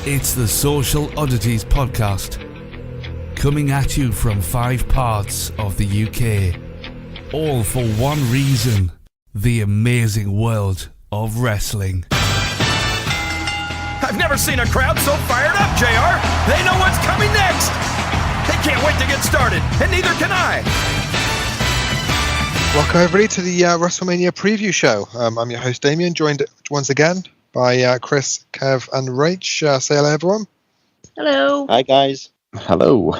It's the Social Oddities Podcast, coming at you from 5 parts of the UK, all for one reason: the amazing world of wrestling. I've never seen a crowd so fired up, JR. They know what's coming next. They can't wait to get started, and neither can I. Welcome everybody to the WrestleMania preview show. I'm your host Damien, joined once again by Chris, Kev and Rach. Say hello everyone. Hello. Hi guys. Hello.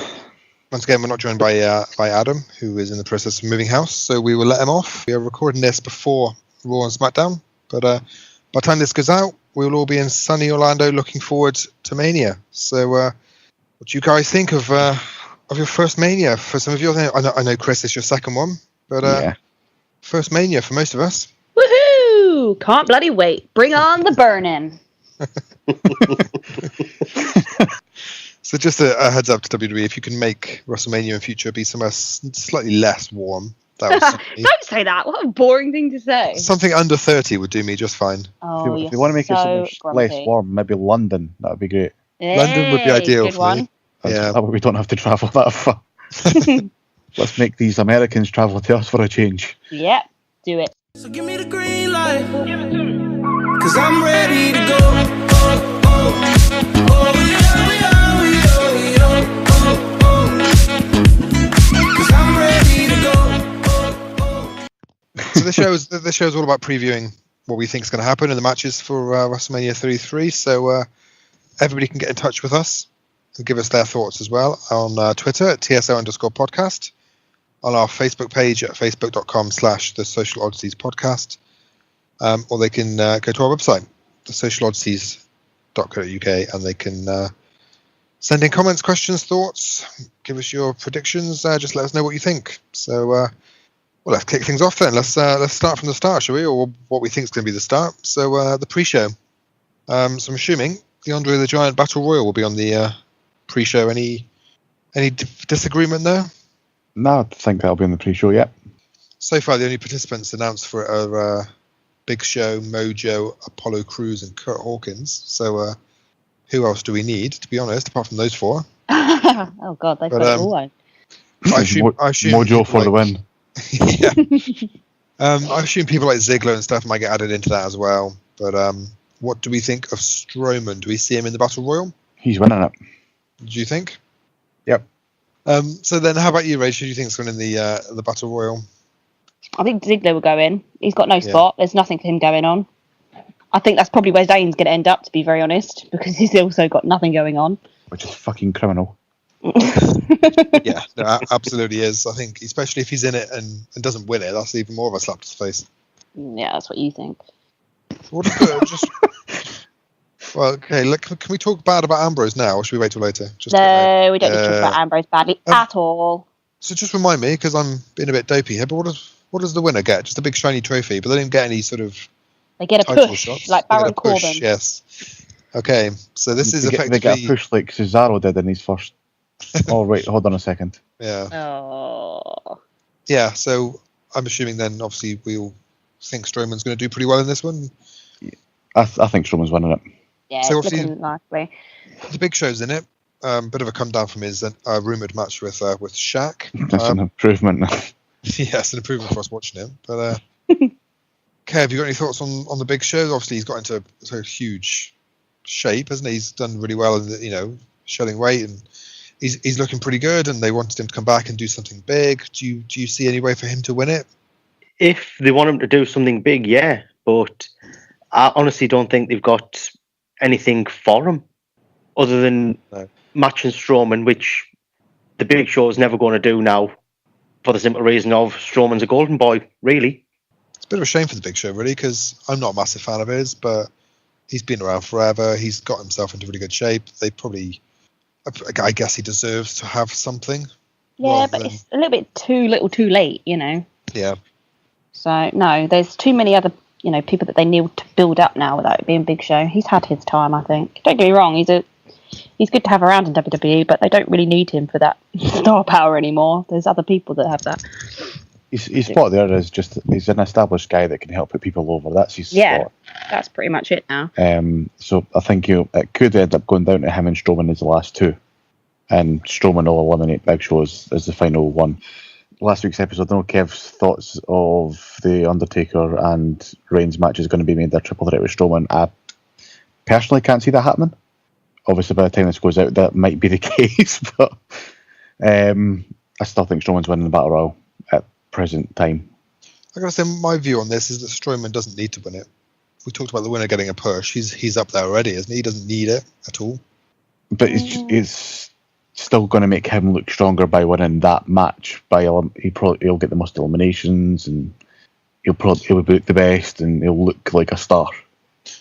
Once again, we're not joined by Adam, who is in the process of moving house, so we will let him off. We are recording this before Raw and SmackDown, but by the time this goes out, we will all be in sunny Orlando looking forward to Mania. So what do you guys think of your first Mania? For some of you, I know Chris, it's your second one, but Yeah. First Mania for most of us. Woohoo! Can't bloody wait. Bring on the burning. So just a heads up to WWE, if you can make WrestleMania in future be somewhere slightly less warm, that would suit me. Don't say that. What a boring thing to say. Something under 30 would do me just fine. Oh, If you want to make it so less warm, maybe London. That would be great. London would be ideal good for one. me. Yeah. That way we don't have to travel that far. Let's make these Americans travel to us for a change. Yep, do it. So give me the green light. Give it to me. 'Cause I'm ready to go. Oh, oh, oh, Cause I'm ready to go. Oh, oh. So the show is all about previewing what we think is going to happen in the matches for WrestleMania 33. So everybody can get in touch with us and give us their thoughts as well on Twitter at TSO_podcast, on our Facebook page at facebook.com/the Social Oddities Podcast, or they can go to our website, thesocialoddities.co.uk, and they can send in comments, questions, thoughts, give us your predictions, just let us know what you think. So, well, let's kick things off then. Let's start from the start, shall we? Or what we think is going to be the start. So, the pre-show. So I'm assuming the Andre the Giant Battle Royal will be on the pre-show. Any disagreement there? No, I think that'll be on the pre-show, yeah. So far, the only participants announced for it are Big Show, Mojo, Apollo Crews, and Kurt Hawkins. So, who else do we need, to be honest, apart from those four? Oh, God, they've got it all out. I assume Mojo for the win. Yeah. I assume people like Ziggler and stuff might get added into that as well. But what do we think of Strowman? Do we see him in the Battle Royal? He's winning it. Do you think? Yep. So then, how about you, Rachel? Do you think it's going in the Battle Royal? I think Ziggler will go in. He's got no spot. There's nothing for him going on. I think that's probably where Zayn's going to end up, to be very honest, because he's also got nothing going on. Which is fucking criminal. Yeah, no, absolutely is. I think, especially if he's in it and doesn't win it, that's even more of a slap to the face. Yeah, that's what you think. What if well, okay, look, can we talk bad about Ambrose now, or should we wait till later? No, we don't need to talk about Ambrose badly at all. So just remind me, because I'm being a bit dopey here, but what does the winner get? Just a big shiny trophy, but they don't get any sort of They get a title push, shots. like They get Baron a push, Corbin. yes. Okay, so this is effectively... They get a push like Cesaro did in his first... Oh, wait, hold on a second. Yeah. Oh. Yeah, so I'm assuming then, obviously, we all think Strowman's going to do pretty well in this one. I think Strowman's winning it. Yeah, So it's obviously- looking likely. The Big Show's in it. Bit of a come down from his rumoured match with Shaq. That's an improvement. Yeah, it's an improvement for us watching him. But Kev, have you got any thoughts on the Big Show? Obviously, he's got into a huge shape, hasn't he? He's done really well in shedding weight, and he's looking pretty good. And they wanted him to come back and do something big. Do you see any way for him to win it? If they want him to do something big, yeah. But I honestly don't think they've got anything for him other than matching Strowman, which the Big Show is never going to do now, for the simple reason of Strowman's a golden boy, really. It's a bit of a shame for the Big Show, really, because I'm not a massive fan of his, but he's been around forever. He's got himself into really good shape. They probably, I guess he deserves to have something. Yeah, but it's a little bit too little too late, Yeah. So, no, there's too many other, people that they need to build up now without it being Big Show. He's had his time, I think. Don't get me wrong, he's good to have around in WWE, but they don't really need him for that star power anymore. There's other people that have that. His spot there is just he's an established guy that can help put people over. That's his spot. That's pretty much it now. So I think it could end up going down to him and Strowman as the last two, and Strowman will eliminate Big Show as the final one. Last week's episode, I don't know Kev's thoughts of the Undertaker and Reigns match is going to be made their triple threat with Strowman. I personally can't see that happening. Obviously, by the time this goes out, that might be the case, but I still think Strowman's winning the Battle Royal at present time. I gotta say, my view on this is that Strowman doesn't need to win it. We talked about the winner getting a push. He's up there already, isn't he? He doesn't need it at all. But it's still going to make him look stronger by winning that match. He'll get the most eliminations, and he'll book the best, and he'll look like a star.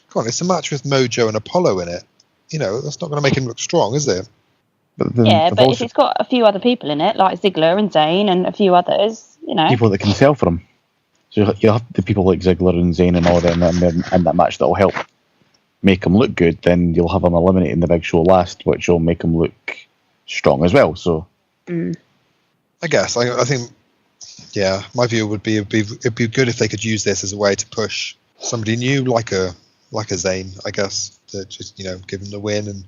Come on, it's a match with Mojo and Apollo in it. You know, that's not going to make him look strong, is it? But if it's got a few other people in it, like Ziggler and Zayn and a few others, you know. People that can sell for him. So you'll have the people like Ziggler and Zayn and all them in that match that will help make him look good. Then you'll have him eliminating the Big Show last, which will make him look strong as well. So, I guess I think, yeah, my view would be it'd be good if they could use this as a way to push somebody new, like a Zayn, I guess, to just give him the win. And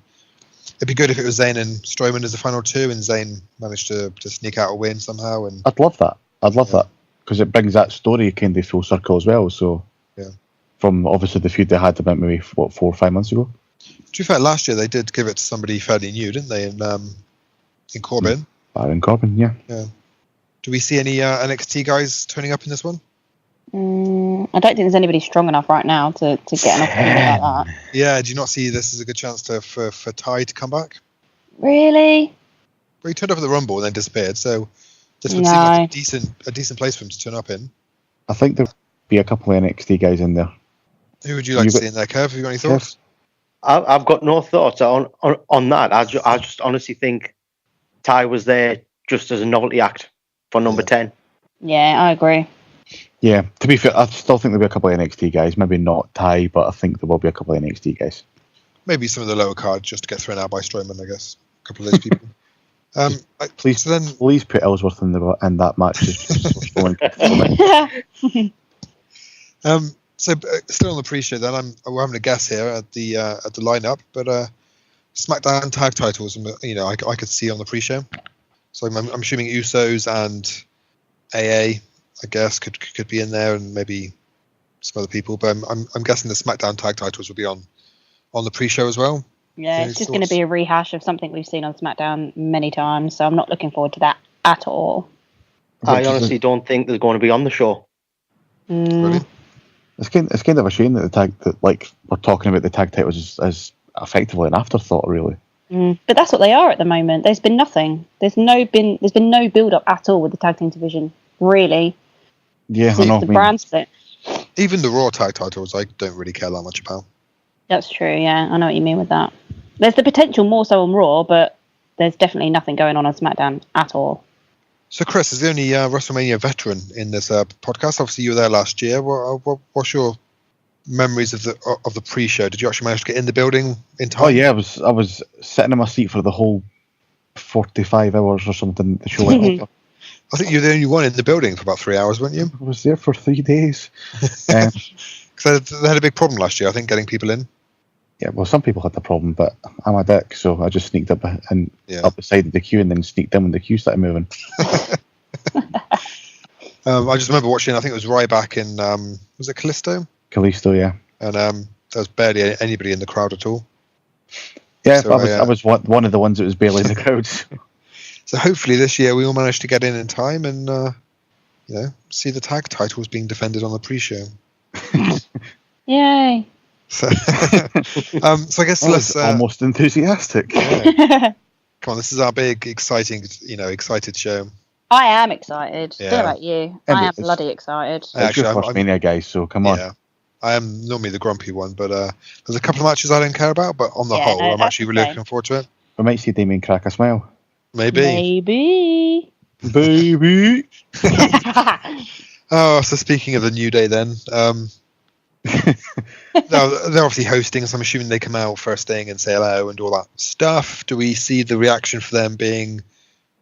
it'd be good if it was Zayn and Strowman as the final two, and Zayn managed to sneak out a win somehow. And I'd love that. That because it brings that story kind of full circle as well. So, from obviously the feud they had about maybe 4 or 5 months ago. To be fair, last year they did give it to somebody fairly new, didn't they? In Corbin. Baron Corbin, yeah. Do we see any NXT guys turning up in this one? I don't think there's anybody strong enough right now to get an opportunity like that. Yeah, do you not see this as a good chance for Ty to come back? Really? Well, he turned up at the Rumble and then disappeared, so this would seem like a decent place for him to turn up in. I think there'll be a couple of NXT guys in there. Who would you like to see in there, Kev? Have you got any thoughts? I've got no thoughts on that. I just honestly think Ty was there just as a novelty act for number 10. Yeah, I agree. Yeah, to be fair, I still think there'll be a couple of NXT guys. Maybe not Ty, but I think there will be a couple of NXT guys. Maybe some of the lower cards just to get thrown out by Strowman, I guess. A couple of those people. Please put Ellsworth in that match. So still on the pre-show, then we're having a guess here at the lineup, but SmackDown tag titles, I could see on the pre-show. So I'm assuming Usos and AA, I guess, could be in there, and maybe some other people. But I'm guessing the SmackDown tag titles will be on the pre-show as well. Yeah, it's just going to be a rehash of something we've seen on SmackDown many times. So I'm not looking forward to that at all. I honestly don't think they're going to be on the show. Really? It's kind of a shame that we're talking about the tag titles as effectively an afterthought, really. But that's what they are at the moment. There's been nothing. There's been no build up at all with the tag team division, really. Yeah, since I know. The brand split. Even the Raw tag titles, I don't really care that much about. That's true. Yeah, I know what you mean with that. There's the potential more so on Raw, but there's definitely nothing going on SmackDown at all. So, Chris is the only WrestleMania veteran in this podcast. Obviously, you were there last year. What's your memories of the pre-show? Did you actually manage to get in the building in time? Oh yeah, I was sitting in my seat for the whole 45 hours or something. The show went on. I think you're the only one in the building for about 3 hours, weren't you? I was there for 3 days. Because they had a big problem last year, I think, getting people in. Yeah, well, some people had the problem, but I'm a dick, so I just sneaked up and up the side of the queue and then sneaked in when the queue started moving. I just remember watching, I think it was Ryback in, was it Callisto? Callisto, yeah. And there was barely anybody in the crowd at all. Yeah, so I was one of the ones that was barely in the crowd. So hopefully this year we all manage to get in time and, see the tag titles being defended on the pre-show. Yay. So I guess let's almost enthusiastic. Yeah. Come on, this is our big, excited show. I am excited. Yeah. Don't know about you. I am bloody excited. It's your first Mania, guys, so come on. Yeah, I am normally the grumpy one, but there's a couple of matches I don't care about, but on the whole, I'm actually really looking forward to it. We might see Damien crack a smile. Maybe. Baby. Oh, so speaking of the New Day then, they're obviously hosting, so I'm assuming they come out first thing and say hello and all that stuff. Do we see the reaction for them being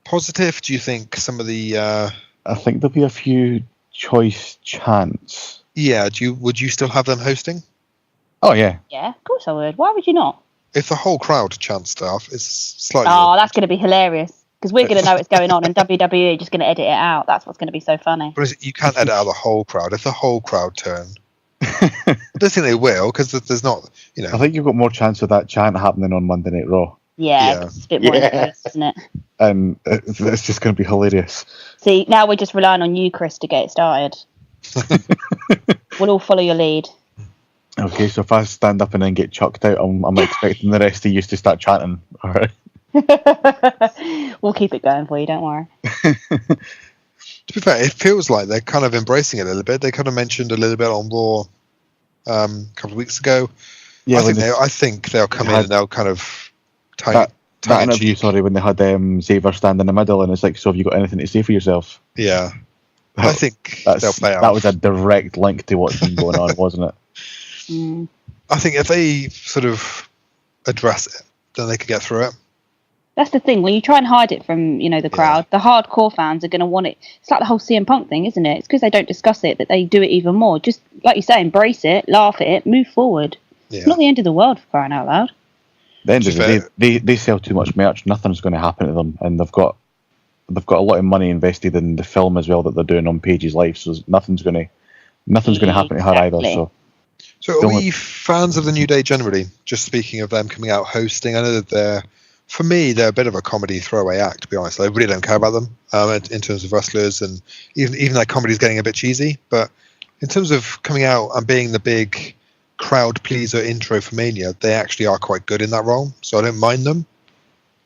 positive? Do you think some of the I think there'll be a few choice chants. Yeah. Would you still have them hosting? Oh yeah. Yeah, of course I would. Why would you not? If the whole crowd chants stuff, it's slightly. Oh, that's going to be hilarious. Because we're going to know what's going on, and WWE are just going to edit it out. That's what's going to be so funny. But you can't edit out the whole crowd. If the whole crowd turn, I don't think they will, because there's not, I think you've got more chance of that chant happening on Monday Night Raw. Yeah. It's a bit more intense, isn't it? And it's just going to be hilarious. See, now we're just relying on you, Chris, to get it started. We'll all follow your lead. Okay, so if I stand up and then get chucked out, I'm expecting the rest of you to start chanting. All right. We'll keep it going for you, don't worry. To be fair, it feels like they're kind of embracing it a little bit. They kind of mentioned a little bit on Raw a couple of weeks ago. Yeah, I think they'll come in and they'll kind of that interview, when they had Xavier stand in the middle, and it's like, so have you got anything to say for yourself? Yeah. I think they'll play out. That was a direct link to what's been going on, wasn't it? I think if they sort of address it, then they could get through it. That's the thing. When you try and hide it from, the crowd, the hardcore fans are going to want it. It's like the whole CM Punk thing, isn't it? It's because they don't discuss it that they do it even more. Just, like you say, embrace it, laugh at it, move forward. Yeah. It's not the end of the world, for crying out loud. At the end of the day, they sell too much merch. Nothing's going to happen to them, and they've got a lot of money invested in the film as well that they're doing on Paige's life. So nothing's going to happen to her either. So are we fans of the New Day generally? Just speaking of them coming out hosting, I know that for me, they're a bit of a comedy throwaway act, to be honest. I really don't care about them in terms of wrestlers, and even their comedy's getting a bit cheesy. But in terms of coming out and being the big crowd pleaser intro for Mania, they actually are quite good in that role, so I don't mind them.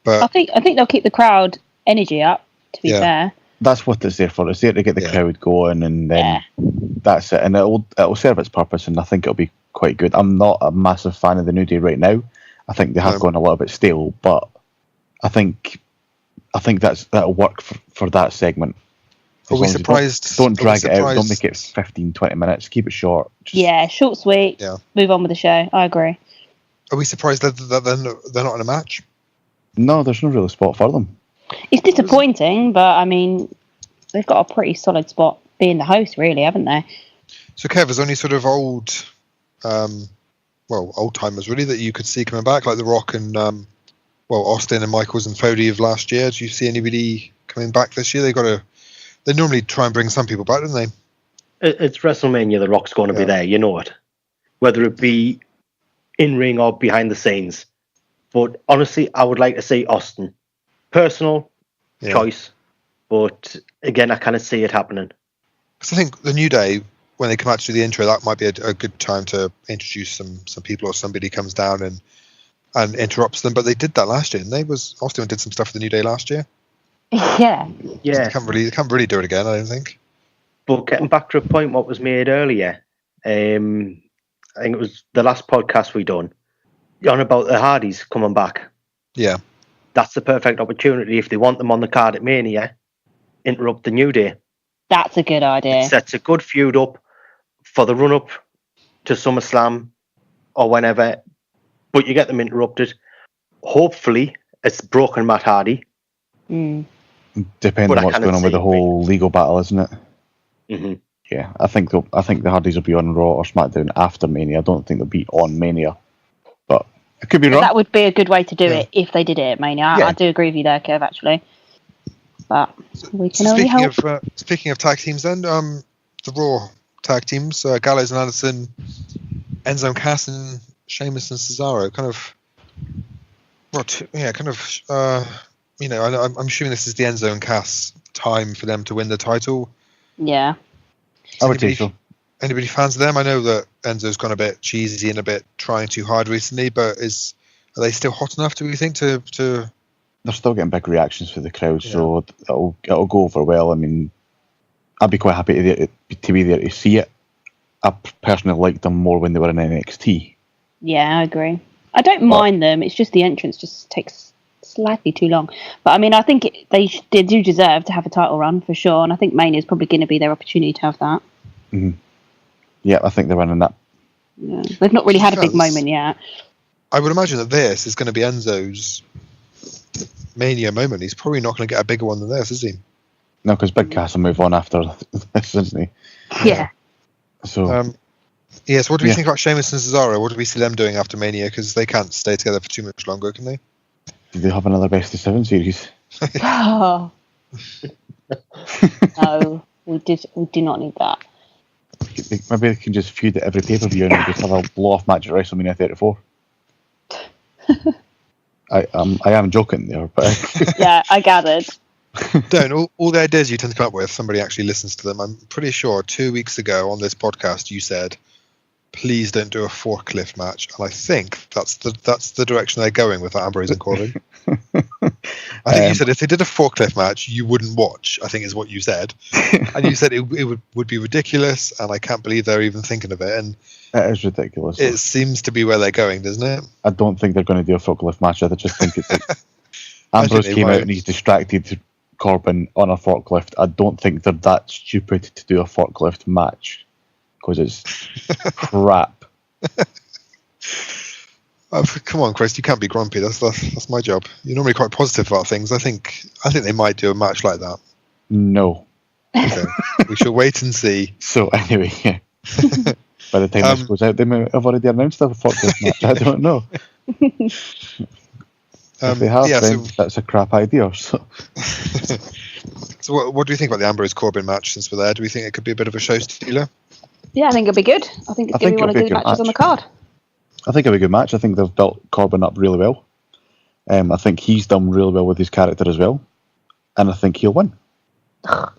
But I think they'll keep the crowd energy up, to be fair. That's what it's there for. It's there to get the crowd going, and then that's it. And it'll serve its purpose, and I think it'll be quite good. I'm not a massive fan of the New Day right now. I think they have gone a little bit stale, but I think that'll work for that segment. Are we surprised? Don't drag it out. Don't make it 15, 20 minutes. Keep it short. Short, sweet. Yeah. Move on with the show. I agree. Are we surprised that they're not in a match? No, there's no real spot for them. It's disappointing, but I mean, they've got a pretty solid spot being the host, really, haven't they? So, Kev, there's only sort of old timers really that you could see coming back, like The Rock and Austin and Michaels and Foley of last year. Do you see anybody coming back this year? They normally try and bring some people back, don't they? It's WrestleMania. The Rock's going to be there. You know it, whether it be in ring or behind the scenes. But honestly, I would like to see Austin. Personal choice, but again, I kind of see it happening. Because I think the New Day, when they come out to do the intro, that might be a good time to introduce some people, or somebody comes down and interrupts them. But they did that last year, and Austin did some stuff for the New Day last year. Yeah. They can't really do it again, I don't think. But getting back to a point what was made earlier, I think it was the last podcast we done, on about the Hardys coming back. Yeah. That's the perfect opportunity if they want them on the card at Mania. Interrupt the New Day. That's a good idea. It sets a good feud up for the run up to SummerSlam or whenever, but you get them interrupted. Hopefully, it's broken Matt Hardy. Depending on what's going on with the whole legal battle, isn't it? Mm-hmm. Yeah, I think the Hardys will be on Raw or SmackDown after Mania. I don't think they'll be on Mania, but it could be wrong. That would be a good way to do it if they did it at Mania. I do agree with you there, Kev, actually. But we can only hope. Speaking of tag teams, then the Raw tag teams, Gallows and Anderson, Enzo and Cass, and Sheamus and Cesaro. I'm assuming this is the Enzo and Cass time for them to win the title. Yeah. I would say so. Anybody fans of them? I know that Enzo's gone a bit cheesy and a bit trying too hard recently, but are they still hot enough, do we think, to... They're still getting big reactions for the crowd, so it'll go over well. I mean, I'd be quite happy to be there to see it. I personally liked them more when they were in NXT. Yeah, I agree. I don't mind them. It's just the entrance just takes slightly too long. But I mean, I think they do deserve to have a title run for sure, and I think Mania is probably going to be their opportunity to have that. Mm-hmm. Yeah, I think they're running that. Yeah. They've not really had a big moment yet. I would imagine that this is going to be Enzo's Mania moment. He's probably not going to get a bigger one than this, is he? No, because Big Cass will move on after this, isn't he? Yeah. So, Yes, what do we think about Sheamus and Cesaro? What do we see them doing after Mania? Because they can't stay together for too much longer, can they? do they have another Best of 7 series? Oh. No, we do not need that. Maybe they can just feud at every pay-per-view and just have a blow-off match at WrestleMania 34. I am joking there, but... Yeah, I gathered. Don't. All the ideas you tend to come up with, somebody actually listens to them. I'm pretty sure 2 weeks ago on this podcast you said, please don't do a forklift match. And I think that's the direction they're going with that Ambrose and Corbin. I think you said if they did a forklift match, you wouldn't watch, I think is what you said. And you said it would be ridiculous, and I can't believe they're even thinking of it. And it is ridiculous. It seems to be where they're going, doesn't it? I don't think they're going to do a forklift match. I just think it's like Ambrose came out and he's distracted Corbin on a forklift. I don't think they're that stupid to do a forklift match because it's crap. Come on, Chris, you can't be grumpy. That's my job. You're normally quite positive about things. I think they might do a match like that. No. Okay. We shall wait and see. So anyway, yeah. By the time this goes out, they may have already announced a forklift match. I don't know. If they have, then that's a crap idea. So, so what do you think about the Ambrose Corbin match since we're there? Do we think it could be a bit of a show stealer? Yeah, I think it'll be good. I think it's going to be one of the good matches on the card. I think it'll be a good match. I think they've built Corbin up really well. I think he's done really well with his character as well. And I think he'll win. Rach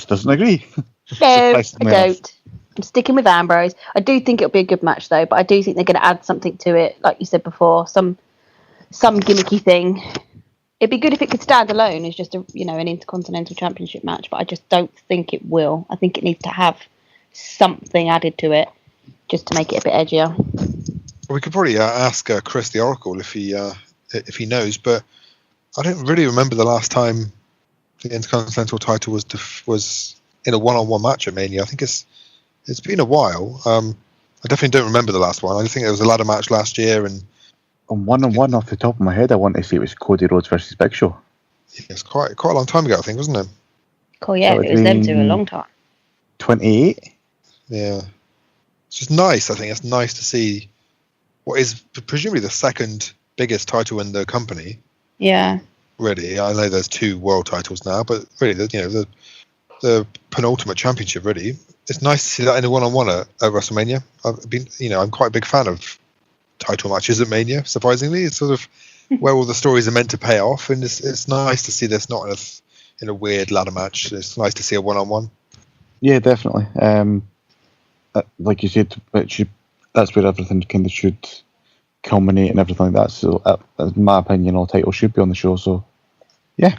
doesn't agree. No, I don't. I'm sticking with Ambrose. I do think it'll be a good match, though, but I do think they're going to add something to it, like you said before, some gimmicky thing. It'd be good if it could stand alone as just an Intercontinental Championship match, but I just don't think it will. I think it needs to have something added to it just to make it a bit edgier. Well, we could probably ask Chris the Oracle if he knows, but I don't really remember the last time the Intercontinental title was in a one-on-one match at Mania. I think it's been a while. I definitely don't remember the last one. I think there was a ladder match last year, and on one off the top of my head, I want to say it was Cody Rhodes versus Big Show. Yeah, it's quite a long time ago, I think, wasn't it? Cool, yeah, it was them two a long time. 28. Yeah, it's just nice. I think it's nice to see what is presumably the second biggest title in the company. Yeah. Really, I know there's 2 world titles now, but really, the penultimate championship. Really, it's nice to see that in a one-on-one at WrestleMania. I'm quite a big fan of title matches at Mania. Surprisingly, it's sort of where all the stories are meant to pay off, and it's nice to see this not in a weird ladder match. It's nice to see a one-on-one. Yeah, definitely. Like you said, that's where everything kind of should culminate and everything like that. So, in my opinion, all titles should be on the show. So, yeah.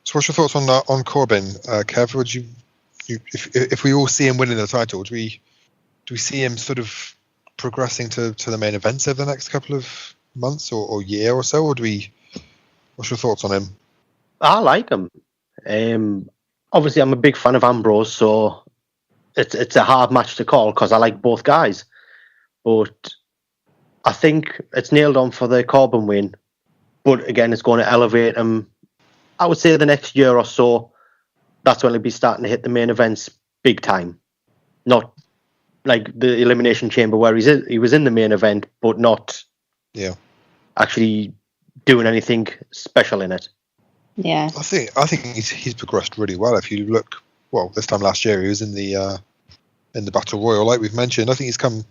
So, what's your thoughts on Corbin, Kev? Would you if we all see him winning the title, do we see him sort of progressing to the main events over the next couple of months or year or so, or what's your thoughts on him? I like him. Obviously, I'm a big fan of Ambrose, so it's a hard match to call because I like both guys. But I think it's nailed on for the Corbin win. But again, it's going to elevate him. I would say the next year or so, that's when he'll be starting to hit the main events big time. Not like the Elimination Chamber where he was in the main event, but not actually doing anything special in it. Yeah, I think he's progressed really well. If you look, this time last year he was in the Battle Royal, like we've mentioned. I think he's come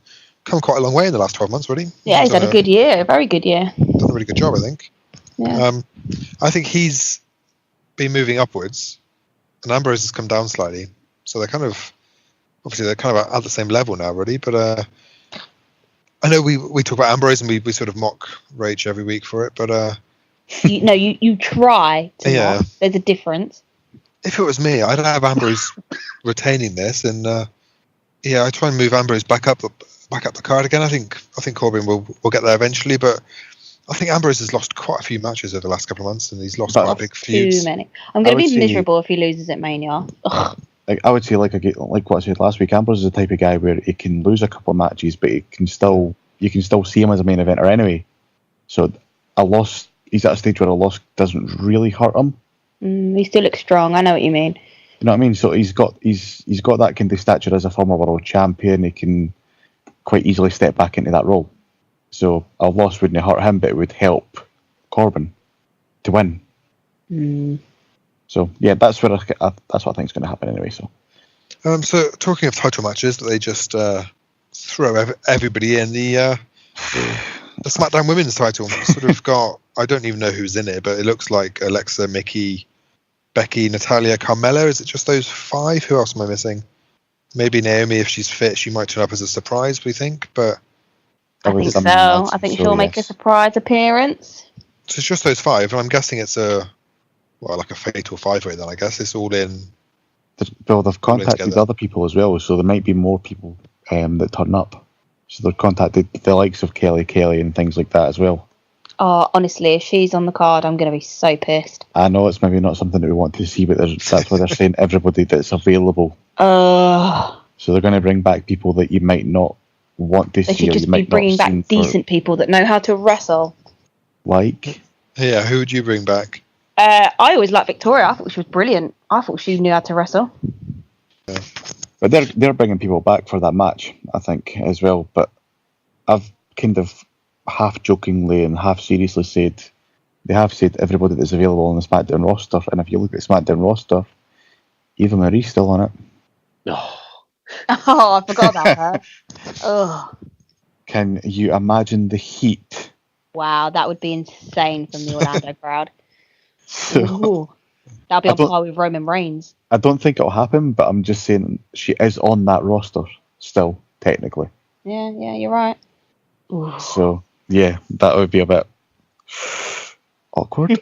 quite a long way in the last 12 months, really. Yeah, he's had a good year, a very good year. Done a really good job, I think. Yeah. I think he's been moving upwards, and Ambrose has come down slightly. So they're kind of at the same level now, really. But I know we talk about Ambrose and we sort of mock Rach every week for it, but you try to. Yeah. Mock. There's a difference. If it was me, I'd have Ambrose retaining this, and I try and move Ambrose back up the card again. I think Corbin will get there eventually, but I think Ambrose has lost quite a few matches over the last couple of months, and he's lost quite a big feud. Too many. I'm going to be miserable if he loses at Mania. Ugh. Like I would say, like what I said last week, Ambrose is the type of guy where he can lose a couple of matches, but you can still see him as a main eventer anyway. So he's at a stage where a loss doesn't really hurt him. He still looks strong. I know what you mean. You know what I mean? So he's got that kind of stature as a former world champion. He can quite easily step back into that role. So a loss wouldn't hurt him, but it would help Corbin to win. So yeah, that's what I think is going to happen anyway. So talking of title matches, that they just throw everybody in the SmackDown Women's title. Sort of got, I don't even know who's in it, but it looks like Alexa, Mickey, Becky, Natalia, Carmella. Is it just those 5? Who else am I missing? Maybe Naomi, if she's fit, she might turn up as a surprise, we think. But I think so. I think she'll make a surprise appearance. So it's just those 5, and I'm guessing it's like a fatal 5-way then. I guess it's all in. Well, they've contacted other people as well, so there might be more people that turn up. So they've contacted the likes of Kelly and things like that as well. Oh, honestly, if she's on the card, I'm going to be so pissed. I know it's maybe not something that we want to see, but that's why they're saying everybody that's available. So they're going to bring back people that you might not want to see. They should just be bringing back decent people that know how to wrestle. Like? Yeah, who would you bring back? I always liked Victoria. I thought she was brilliant. I thought she knew how to wrestle. Yeah. But they're bringing people back for that match, I think, as well. But I've kind of half jokingly and half seriously said everybody that's available on the SmackDown roster. And if you look at the SmackDown roster, Eva Marie's still on it. Oh, I forgot about her. Oh. Can you imagine the heat? Wow, that would be insane from the Orlando crowd. So, that'll be on par with Roman Reigns. I don't think it'll happen, but I'm just saying she is on that roster still, technically. Yeah, you're right. Ooh. So, yeah, that would be a bit awkward.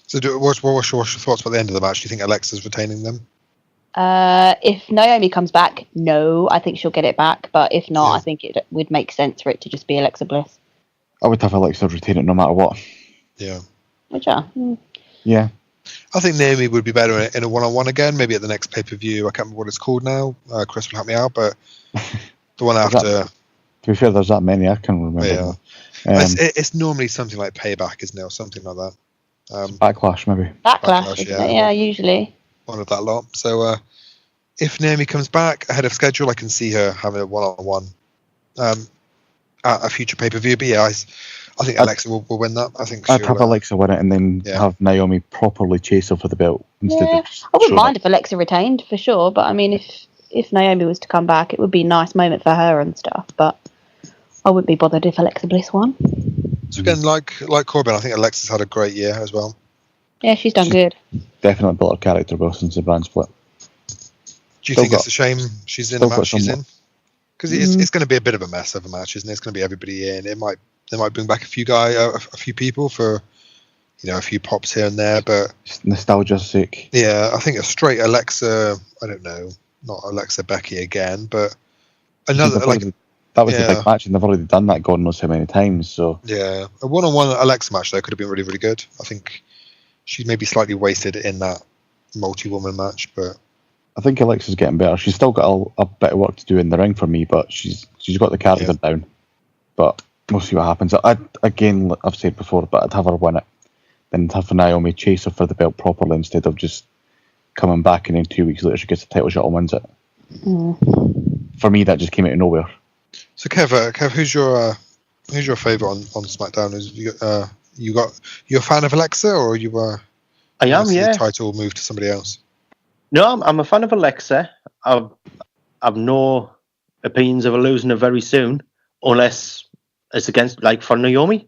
So what's your thoughts about the end of the match? Do you think Alexa's retaining them? If Naomi comes back, no, I think she'll get it back. But if not, I think it would make sense for it to just be Alexa Bliss. I would have Alexa retain it no matter what. Yeah. Would ya? Yeah. I think Naomi would be better in a one-on-one again, maybe at the next pay-per-view. I can't remember what it's called now. Chris will help me out, but the one after... to be fair, there's that many, I can't remember. Yeah. It's normally something like Payback, isn't it, or something like that. Backlash, maybe. Backlash, isn't it? Yeah, usually. One of that lot. So if Naomi comes back ahead of schedule, I can see her having a one-on-one at a future pay-per-view. But yeah, I think Alexa will win that. I think I'd have Alexa win it and then have Naomi properly chase her for the belt instead of. I wouldn't mind if Alexa retained for sure, but I mean, if Naomi was to come back, it would be a nice moment for her and stuff. But I wouldn't be bothered if Alexa Bliss won. So again, like Corbin, I think Alexa's had a great year as well. Yeah, she's done good. Definitely built her character well since the brand split. Do you think it's a shame she's in the match she's in? Because it's going to be a bit of a mess of a match, isn't it? It's going to be everybody in. They might bring back a few people for, a few pops here and there, but just nostalgia's sake. Yeah, I think a straight Alexa. I don't know, not Alexa Becky again, but another that was the big match, and they've already done that God knows how many times. So yeah, a one-on-one Alexa match though could have been really, really good. I think she's maybe slightly wasted in that multi-woman match, but I think Alexa's getting better. She's still got a bit of work to do in the ring for me, but she's got the character down. But we'll see what happens. I've said before, but I'd have her win it, then have Naomi chase her for the belt properly instead of just coming back and then 2 weeks later she gets the title shot and wins it. For me, that just came out of nowhere. So Kev, who's your favourite on SmackDown? You a fan of Alexa, or you were? I am, yeah. The title moved to somebody else. No, I'm a fan of Alexa. I've no opinions of her losing her very soon, unless it's against, like, for Naomi.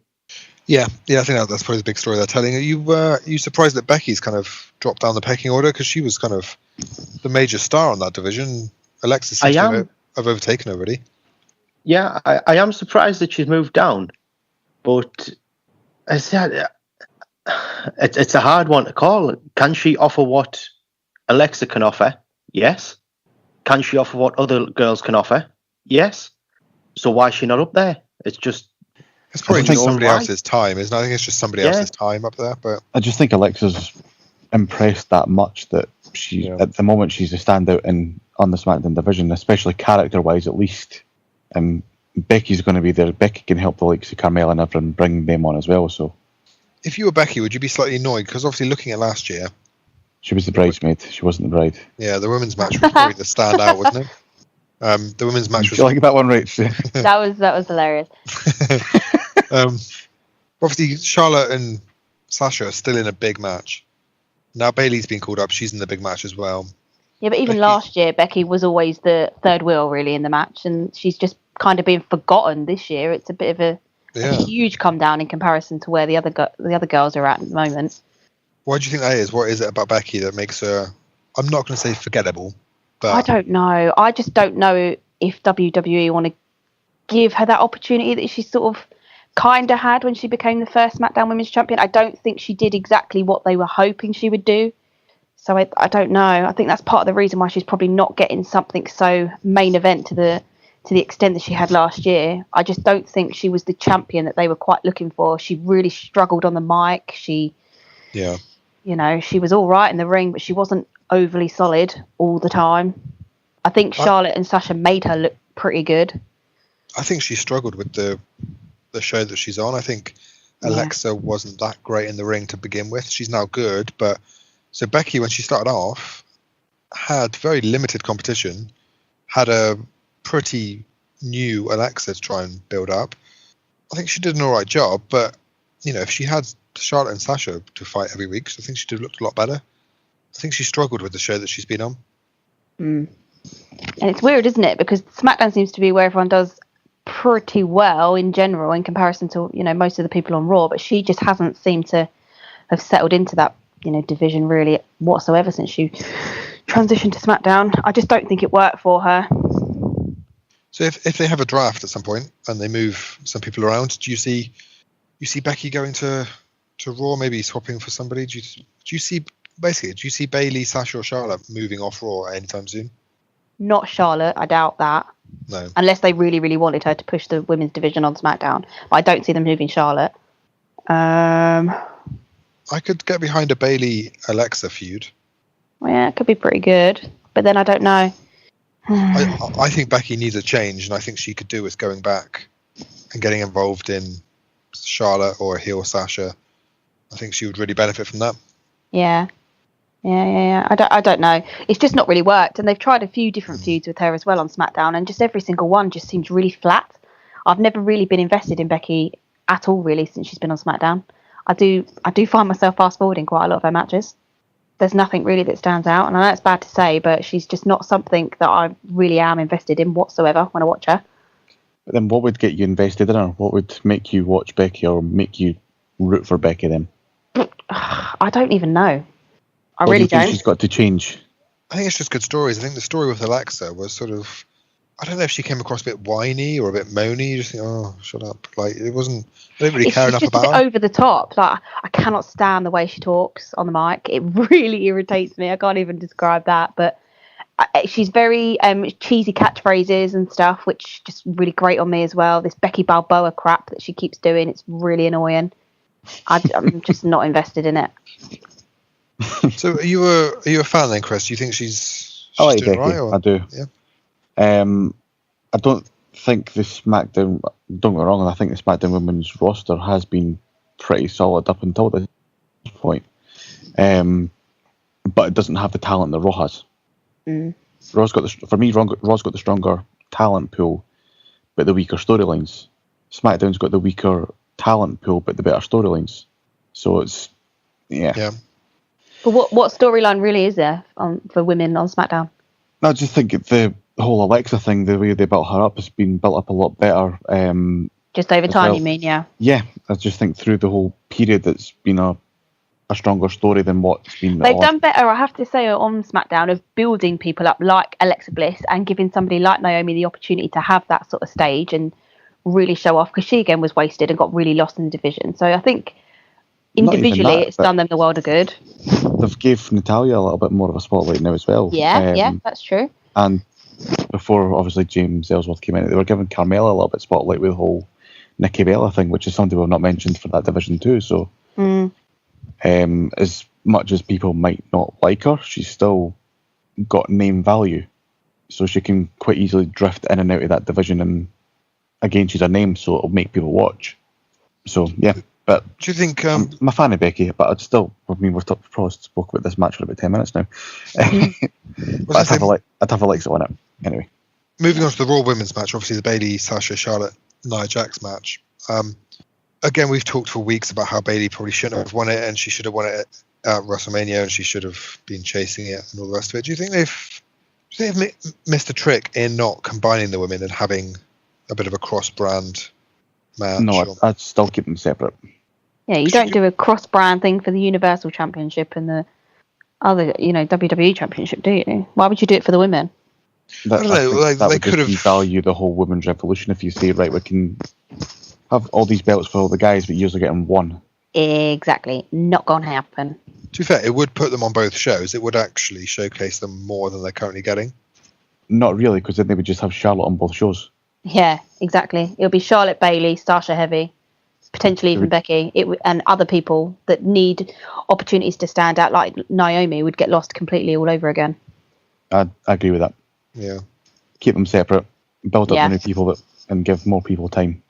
Yeah, I think that's probably the big story they're telling. Are you surprised that Becky's kind of dropped down the pecking order, because she was kind of the major star on that division? Alexa seems to have overtaken her already. Yeah, I am surprised that she's moved down, but I said it's a hard one to call. Can she offer what Alexa can offer? Yes. Can she offer what other girls can offer? Yes. So why is she not up there? It's probably just somebody else's time, isn't it? I think it's just somebody else's time up there. But I just think Alexa's impressed that much that she, at the moment, she's a standout on the SmackDown division, especially character-wise, at least. And Becky's going to be there. Becky can help the likes of Carmella and everyone bring them on as well. So if you were Becky, would you be slightly annoyed? Because obviously looking at last year... She was the bridesmaid. She wasn't the bride. Yeah, the women's match was probably the standout, wasn't it? The women's match was... Do you like that one, Rach? That was hilarious. Obviously, Charlotte and Sasha are still in a big match. Now Bayley's been called up. She's in the big match as well. Yeah, but even last year, Becky was always the third wheel, really, in the match. And she's just kind of been forgotten this year. It's a bit of a huge come down in comparison to where the other girls are at the moment. Why do you think that is? What is it about Becky that makes her, I'm not going to say forgettable, but... I don't know. I just don't know if WWE want to give her that opportunity that she sort of kind of had when she became the first SmackDown Women's Champion. I don't think she did exactly what they were hoping she would do. So I don't know. I think that's part of the reason why she's probably not getting something so main event to the extent that she had last year. I just don't think she was the champion that they were quite looking for. She really struggled on the mic. She was all right in the ring, but she wasn't overly solid all the time. I think Charlotte and Sasha made her look pretty good. I think she struggled with the show that she's on. I think Alexa wasn't that great in the ring to begin with. She's now good, but so Becky, when she started off, had very limited competition, had a pretty new Alexa to try and build up. I think she did an all right job, but if she had Charlotte and Sasha to fight every week, I think she'd have looked a lot better. I think she struggled with the show that she's been on. And it's weird, isn't it? Because SmackDown seems to be where everyone does pretty well in general in comparison to most of the people on Raw, but she just hasn't seemed to have settled into that division really whatsoever since she transitioned to SmackDown. I just don't think it worked for her. So if they have a draft at some point and they move some people around, do you see Becky going to Raw, maybe swapping for somebody? Do you see Bayley, Sasha or Charlotte moving off Raw anytime soon? Not Charlotte, I doubt that. No. Unless they really, really wanted her to push the women's division on SmackDown. But I don't see them moving Charlotte. I could get behind a Bayley-Alexa feud. Well, yeah, it could be pretty good. But then I don't know. I think Becky needs a change, and I think she could do with going back and getting involved in Charlotte or a heel Sasha. I think she would really benefit from that. Yeah. I don't know. It's just not really worked, and they've tried a few different feuds with her as well on SmackDown, and just every single one just seems really flat. I've never really been invested in Becky at all, really, since she's been on SmackDown. I do find myself fast forwarding quite a lot of her matches. There's nothing really that stands out, and I know it's bad to say, but she's just not something that I really am invested in whatsoever when I watch her. But then what would get you invested in her? What would make you watch Becky or make you root for Becky then? I don't even know. I What really do you think don't. she's got to change? I think it's just good stories. I think the story with Alexa was sort of, I don't know if she came across a bit whiny or a bit moany. You just think, oh, shut up. Like, it wasn't, I didn't really care enough It's just about a bit her. over the top. Like, I cannot stand the way she talks on the mic. It really irritates me. I can't even describe that. But she's very cheesy catchphrases and stuff, which just really great on me as well. This Becky Balboa crap that she keeps doing, it's really annoying. I'm just not invested in it. So are you a fan then, Chris? Do you think she's I like doing Becky. right? Or? I do. Yeah. I don't think the SmackDown, don't get me wrong, I think the SmackDown Women's roster has been pretty solid up until this point. But it doesn't have the talent that Raw has. Raw's got the stronger talent pool, but the weaker storylines. SmackDown's got the weaker talent pool, but the better storylines. So it's, yeah. But what storyline really is there for women on SmackDown? I just think the whole Alexa thing, the way they built her up, has been built up a lot better. Just over time, well. you mean, yeah? Yeah, I just think through the whole period it's been a stronger story than what's been... They've done better, I have to say, on SmackDown of building people up like Alexa Bliss and giving somebody like Naomi the opportunity to have that sort of stage and really show off, because she again was wasted and got really lost in the division. So I think individually it's done them the world of good. They've gave Natalia a little bit more of a spotlight now as well. Yeah, that's true. And before, obviously, James Ellsworth came in, they were giving Carmella a little bit of spotlight with the whole Nikki Bella thing, which is something we've not mentioned for that division too. So as much as people might not like her, she's still got name value. So she can quite easily drift in and out of that division. And again, she's a name, so it'll make people watch. So, yeah. But do you think? I'm a fan of Becky, but I'd still. I mean, we've probably spoke about this match for about 10 minutes now. But I'd have Alexa win it anyway. Moving on to the Raw Women's match, obviously the Bayley, Sasha, Charlotte, Nia Jax match. Again, we've talked for weeks about how Bayley probably shouldn't have won it, and she should have won it at WrestleMania, and she should have been chasing it and all the rest of it. Do you think they've missed a trick in not combining the women and having a bit of a cross-brand match? No, I'd still keep them separate. Yeah, you don't do a cross-brand thing for the Universal Championship and the other, WWE Championship, do you? Why would you do it for the women? I don't know. They could have devalue the whole women's revolution if you say, right, we can have all these belts for all the guys, but you're getting one. Exactly. Not going to happen. To be fair, it would put them on both shows. It would actually showcase them more than they're currently getting. Not really, because then they would just have Charlotte on both shows. Yeah, exactly. It'll be Charlotte, Bayley, Sasha Heavy, potentially even Becky, and other people that need opportunities to stand out, like Naomi, would get lost completely all over again. I agree with that. Yeah. Keep them separate, build up the new people and give more people time.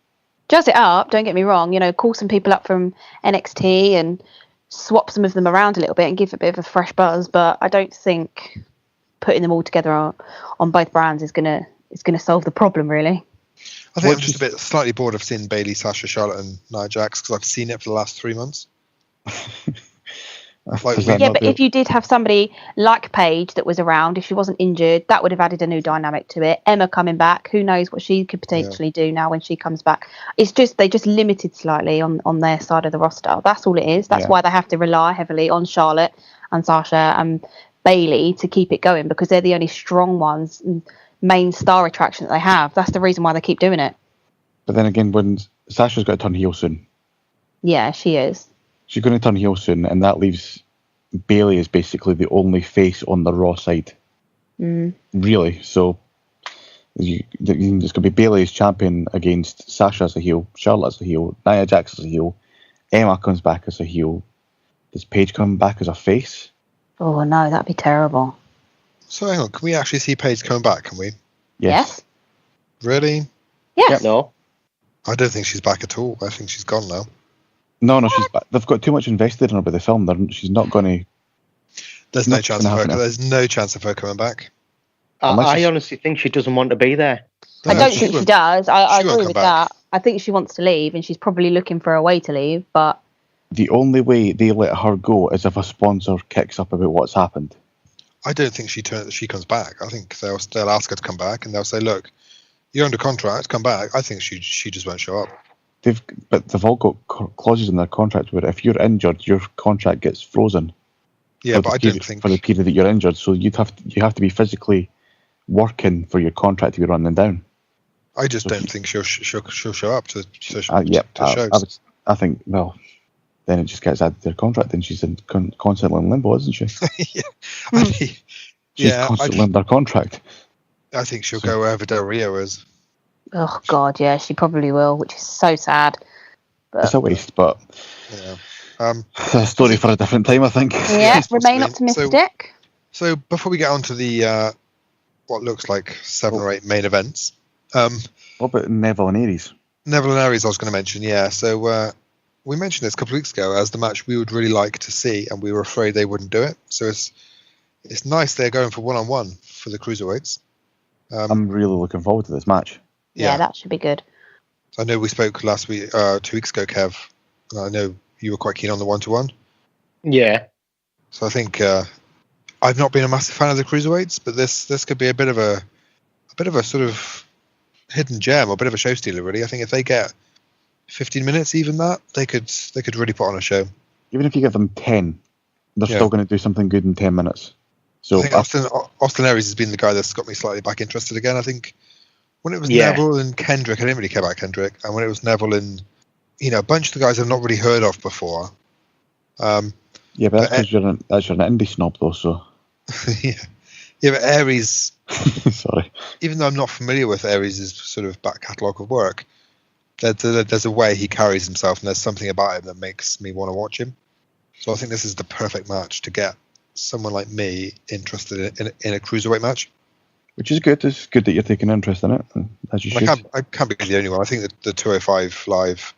Jazz it up, don't get me wrong, call some people up from NXT and swap some of them around a little bit and give a bit of a fresh buzz, but I don't think putting them all together on both brands is gonna solve the problem, really. I think I'm just a bit slightly bored of seeing Bayley, Sasha, Charlotte and Nia Jax because I've seen it for the last 3 months. But if you did have somebody like Paige that was around, if she wasn't injured, that would have added a new dynamic to it. Emma coming back, who knows what she could potentially do now when she comes back. It's just they just limited slightly on their side of the roster. That's all it is. That's why they have to rely heavily on Charlotte and Sasha and Bayley to keep it going, because they're the only strong ones, main star attraction that they have. That's the reason why they keep doing it. But then again, when Sasha's got to turn heel soon. Yeah, she is. She's going to turn heel soon, and that leaves Bayley as basically the only face on the Raw side. Really. So it's going to be Bayley as champion against Sasha as a heel, Charlotte as a heel, Nia Jax as a heel, Emma comes back as a heel. Does Paige come back as a face? Oh, no, that'd be terrible. So hang on, can we actually see Paige coming back, can we? Yes. Really? Yes. No. I don't think she's back at all. I think she's gone now. No, she's back. They've got too much invested in her by the film. She's not going to... There's no chance of her. There's no chance of her coming back. I honestly think she doesn't want to be there. I don't think she does. I agree with that. I think she wants to leave, and she's probably looking for a way to leave, but... The only way they let her go is if a sponsor kicks up about what's happened. I don't think she comes back. I think they'll ask her to come back, and they'll say, look, you're under contract, come back. I think she just won't show up. They've all got clauses in their contract where if you're injured, your contract gets frozen. Yeah, but I don't think for the period that you're injured, so you have to be physically working for your contract to be running down. I just don't think she'll show up to shows. I think then it just gets added to their contract, and she's constantly in limbo, isn't she? She's constantly under contract. I think she'll go wherever Del Rio is. Oh God, yeah, she probably will, which is so sad. But... It's a waste, but it's a story for a different time, I think. Yeah, remain optimistic. So before we get on to the what looks like 7 or 8 main events, what about Neville and Aries? Neville and Aries, I was going to mention. Yeah, so we mentioned this a couple of weeks ago as the match we would really like to see, and we were afraid they wouldn't do it. So it's nice they're going for 1-on-1 for the cruiserweights. I'm really looking forward to this match. Yeah, that should be good. I know we spoke last week, 2 weeks ago, Kev. And I know you were quite keen on the 1-to-1. Yeah. So I think I've not been a massive fan of the cruiserweights, but this could be a bit of a sort of hidden gem or a bit of a show stealer, really. I think if they get 15 minutes, even that, they could really put on a show. Even if you give them 10, they're still going to do something good in 10 minutes. So I think Austin Aries has been the guy that's got me slightly back interested again. I think when it was Neville and Kendrick, I didn't really care about Kendrick. And when it was Neville and, a bunch of the guys I've not really heard of before. But that's because you're an indie snob, though, so... Yeah, but Aries... Sorry. Even though I'm not familiar with Aries' sort of back catalogue of work, there's a way he carries himself, and there's something about him that makes me want to watch him. So I think this is the perfect match to get someone like me interested in a cruiserweight match. Which is good. It's good that you're taking interest in it, as you should. I can't be the only one. I think that the 205 Live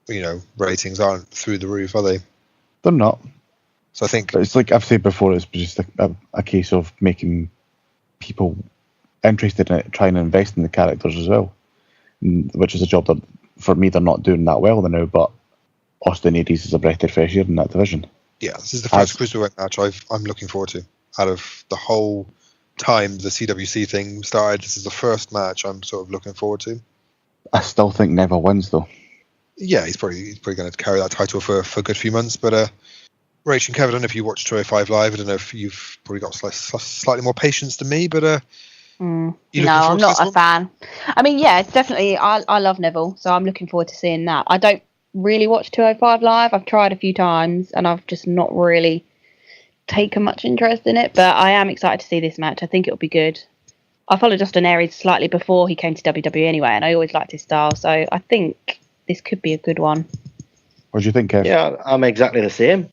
ratings aren't through the roof, are they? They're not. So I think But it's like I've said before, it's just a case of making people interested in it, trying to invest in the characters as well, which is a job that, for me, they're not doing that well now, but Austin Aries is a breath of fresh air in that division. Yeah, this is the first Cruiserweight match I'm looking forward to. Out of the whole time the CWC thing started, this is the first match I'm sort of looking forward to. I still think Neville wins, though. Yeah, he's probably going to carry that title for a good few months, but Rach and Kev, I don't know if you watch 205 Live, I don't know if you've probably got slightly more patience than me, but no, I'm not a fan. I mean, yeah, it's definitely, I love Neville, so I'm looking forward to seeing that. I don't really watch 205 Live. I've tried a few times and I've just not really taken much interest in it, but I am excited to see this match. I think it'll be good. I followed Austin Aries slightly before he came to WWE anyway, and I always liked his style, so I think this could be a good one. What do you think, Kev? Yeah, I'm exactly the same.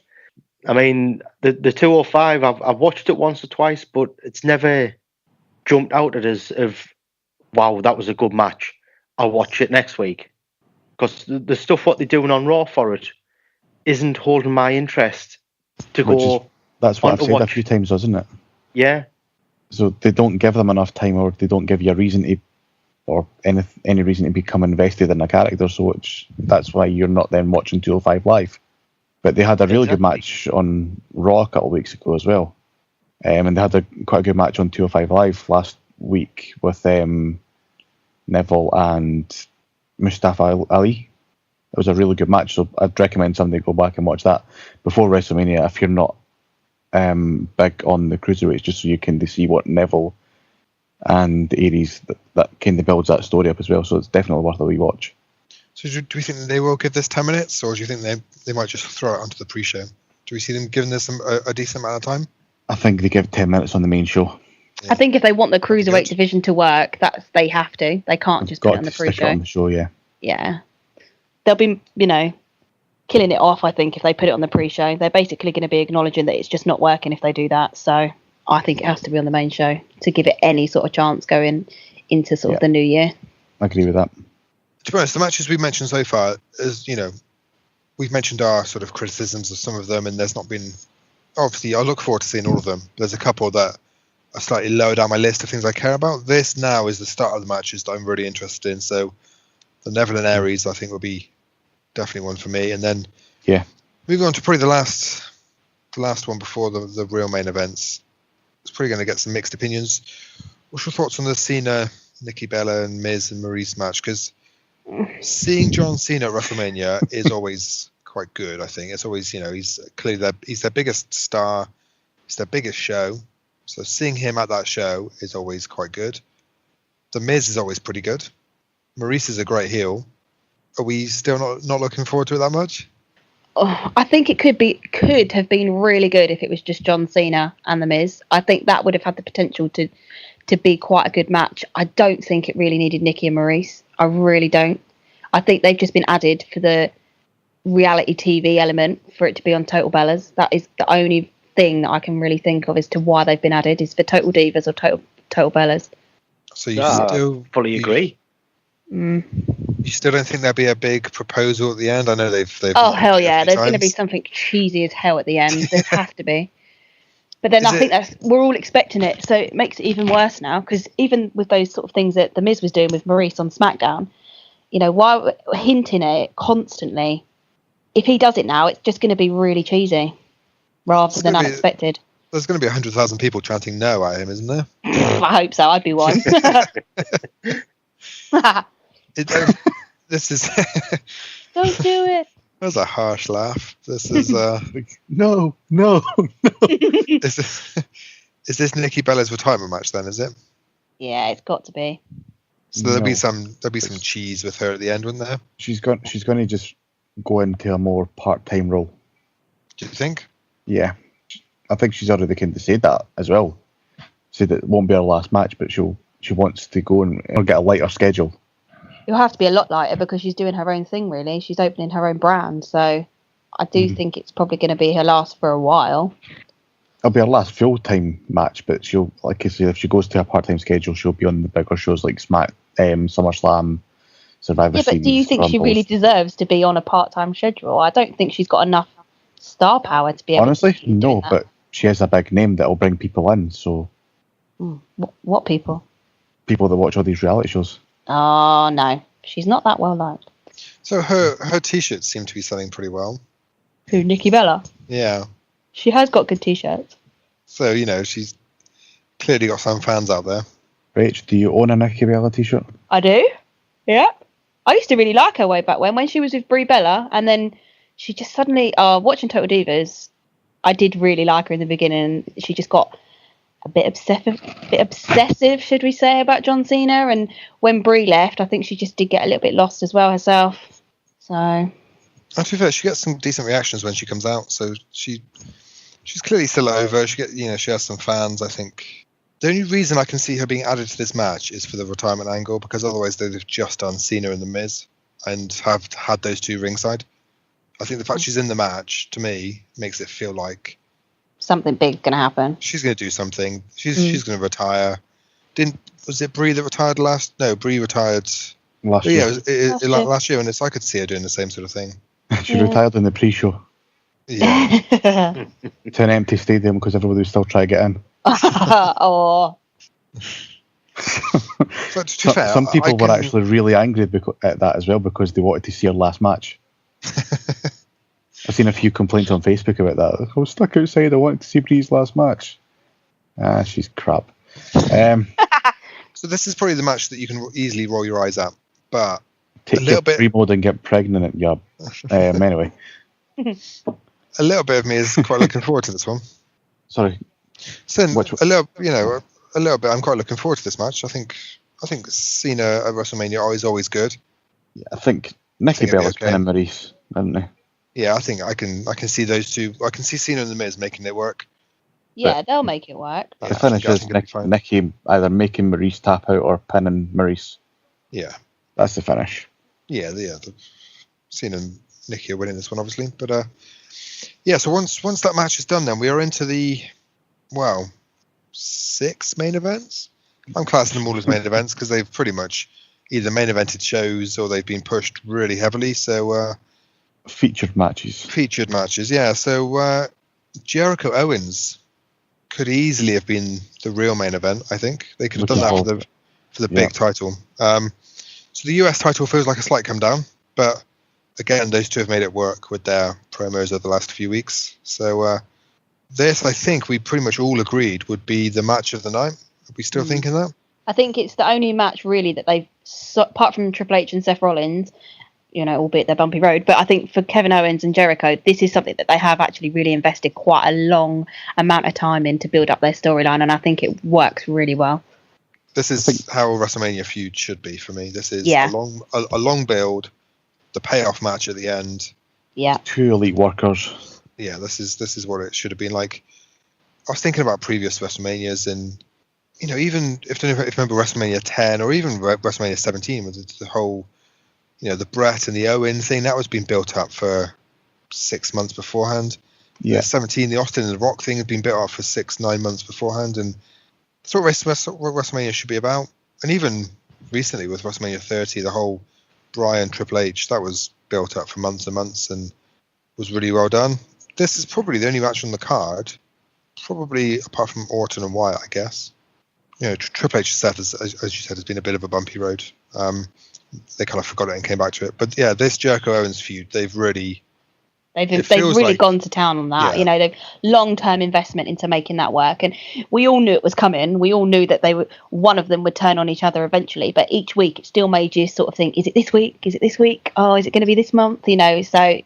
I mean, the 205, I've watched it once or twice, but it's never jumped out at us of, wow, that was a good match. I'll watch it next week. Because the stuff what they're doing on Raw for it isn't holding my interest to go. That's what I've said a few times, isn't it? Yeah. So they don't give them enough time, or they don't give you a reason to, or any reason to become invested in a character. So that's why you're not then watching 205 Live. But they had a really good match on Raw a couple of weeks ago as well. And they had quite a good match on 205 Live last week with Neville and Mustafa Ali. It was a really good match, so I'd recommend somebody go back and watch that before WrestleMania if you're not big on the cruiserweights, just so you can see what Neville and Aries that kind of builds that story up as well. So it's definitely worth a wee watch. So do we think that they will give this 10 minutes, or do you think they might just throw it onto the pre-show? Do we see them giving this a decent amount of time? I think they give 10 minutes on the main show. Yeah. I think if they want the cruiserweight division to work, they have to. They can't just put it on the pre-show. Stick it on the show, yeah. Yeah. They'll be, killing it off, I think, if they put it on the pre-show. They're basically going to be acknowledging that it's just not working if they do that. So I think it has to be on the main show to give it any sort of chance going into sort of the new year. I agree with that. To be honest, the matches we've mentioned so far, we've mentioned our sort of criticisms of some of them, and there's not been... Obviously, I look forward to seeing all of them. There's a couple that are slightly lower down my list of things I care about. This now is the start of the matches that I'm really interested in. So the Neville and Aries, I think, will be definitely one for me. And then moving on to probably the last one before the real main events. It's probably going to get some mixed opinions. What's your thoughts on the Cena, Nikki Bella, and Miz and Maurice match? Because seeing John Cena at WrestleMania is always quite good. I think it's always, he's clearly he's their biggest star. It's their biggest show. So seeing him at that show is always quite good. The Miz is always pretty good. Maurice is a great heel. Are we still not looking forward to it that much? Oh, I think it could have been really good if it was just John Cena and The Miz. I think that would have had the potential to be quite a good match. I don't think it really needed Nikki and Maurice. I really don't. I think they've just been added for the reality TV element for it to be on Total Bellas. That is the only thing that I can really think of as to why they've been added, is for Total Divas or Total Bellas. So you still fully agree? You still don't think there'll be a big proposal at the end? I know they've oh hell yeah, there's going to be something cheesy as hell at the end. There has to be. But then I think we're all expecting it, so it makes it even worse now, because even with those sort of things that The Miz was doing with Maurice on SmackDown, why hinting at it constantly? If he does it now, it's just going to be really cheesy rather than unexpected. There's going to be 100,000 people chanting no at him, isn't there? I hope so. I'd be one. This is... Don't do it. That was a harsh laugh. This is... No. Is this Nikki Bella's retirement match then, is it? Yeah, it's got to be. So there'll be some cheese with her at the end, wouldn't there? She's going to just go into a more part-time role. Do you think? Yeah. I think she's already kind of said that as well. Said that it won't be her last match, but she wants to go and get a lighter schedule. It'll have to be a lot lighter because she's doing her own thing, really. She's opening her own brand, so I do think it's probably going to be her last for a while. It'll be her last full-time match, but she'll, like I say, if she goes to a part-time schedule, she'll be on the bigger shows like SummerSlam, Survivor Yeah, but do you Series think she Rumbles. really deserves to be on a part-time schedule? I don't think she's got enough star power to be able Honestly, to keep doing no, that. but she has a big name that'll bring people in, so What people? people that watch all these reality shows. Oh, no. She's not that well liked. So her t-shirts seem to be selling pretty well. Who, Nikki Bella? Yeah. She has got good t-shirts. So, she's clearly got some fans out there. Rach, do you own a Nikki Bella t-shirt? I do. Yeah. I used to really like her way back when she was with Brie Bella, and then she just suddenly, watching Total Divas, I did really like her in the beginning. She just got a bit obsessive, should we say, about John Cena. And when Brie left, I think she just did get a little bit lost as well herself. So. And to be fair, she gets some decent reactions when she comes out. So she's clearly still over. She has some fans. I think the only reason I can see her being added to this match is for the retirement angle, because otherwise they'd have just done Cena and The Miz and have had those two ringside. I think the fact she's in the match, to me, makes it feel like Something big going to happen. she's going to do something. She's going to retire. Was it Brie that retired last? No, Brie retired Last yeah, year. it was last year, and I could see her doing the same sort of thing. She retired in the pre-show Yeah. to an empty stadium because everybody was still trying to get in. Oh. But to be fair, Some people I were can- actually really angry at that as well because they wanted to see her last match. I've seen a few complaints on Facebook about that. I was stuck outside. I wanted to see Bree's last match. She's crap. So this is probably the match that you can easily roll your eyes at, but Take A your little bit- free mode and get pregnant at your. Anyway, a little bit of me is quite looking forward to this one. sorry. So Which- a little bit. I'm quite looking forward to this match. I think Cena at WrestleMania is always good. Yeah, I think Nikki it'll be Bella's okay. kind of Maurice, isn't they? Yeah, I think I can see those two. I can see Cena and The Miz making it work. Yeah, they'll make it work. The I finish think is it'll be fine. Nikki either making Maurice tap out or pinning Maurice. Yeah, That's the finish. the Cena and Nikki are winning this one, obviously. But yeah. So once that match is done, then we are into the 6 main events. I'm classing them all as main events because they've pretty much either main evented shows or they've been pushed really heavily. So Featured matches. featured matches, yeah. So Jericho Owens could easily have been the real main event. I think they could have done that for the big title. So the US title feels like a slight come down, but again, those two have made it work with their promos over the last few weeks. So this, I think, we pretty much all agreed would be the match of the night. Are we still thinking that? I think it's the only match really that they've, apart from Triple H and Seth Rollins, albeit their bumpy road, but I think for Kevin Owens and Jericho, this is something that they have actually really invested quite a long amount of time in to build up their storyline, and I think it works really well. This is how a WrestleMania feud should be for me. This is Yeah. a long build, the payoff match at the end. Yeah. Two elite workers. Yeah, this is what it should have been like. I was thinking about previous WrestleManias, and even if you remember WrestleMania 10 or even WrestleMania 17 with the whole, the Brett and the Owen thing, that was being built up for 6 months beforehand. Yeah. 17, the Austin and the Rock thing had been built up for 9 months beforehand, and that's what WrestleMania should be about. And even recently with WrestleMania 30, the whole Bryan Triple H, that was built up for months and months and was really well done. This is probably the only match on the card, probably apart from Orton and Wyatt, I guess. Triple H set, as you said, has been a bit of a bumpy road. They kind of forgot it and came back to it. But yeah, this Jericho Owens feud, they've really gone to town on that. Yeah. They've long-term investment into making that work, and we all knew it was coming. We all knew that one of them would turn on each other eventually. But each week, it still made you sort of think: Is it this week? Is it this week? Oh, is it going to be this month? So,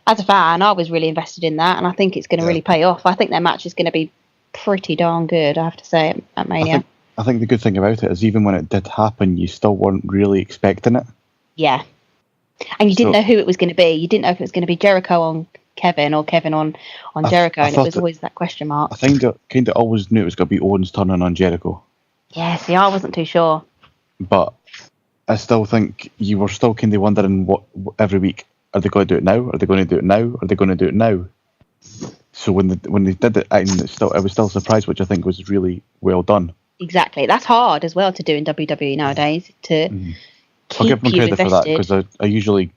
as a fan, I was really invested in that, and I think it's going to really pay off. I think their match is going to be pretty darn good, I have to say, at Mania. I think the good thing about it is even when it did happen, you still weren't really expecting it. Yeah. And you didn't know who it was going to be. You didn't know if it was going to be Jericho on Kevin or Kevin on Jericho, and it was always that question mark. I think that kind of always knew it was going to be Owens turning on Jericho. Yeah, see, I wasn't too sure. But I still think you were still kind of wondering what every week, are they going to do it now? Are they going to do it now? Are they going to do it now? So when they did it, I was still surprised, which I think was really well done. Exactly. That's hard as well to do in WWE nowadays, to I'll give keep them you credit for that invested. because I usually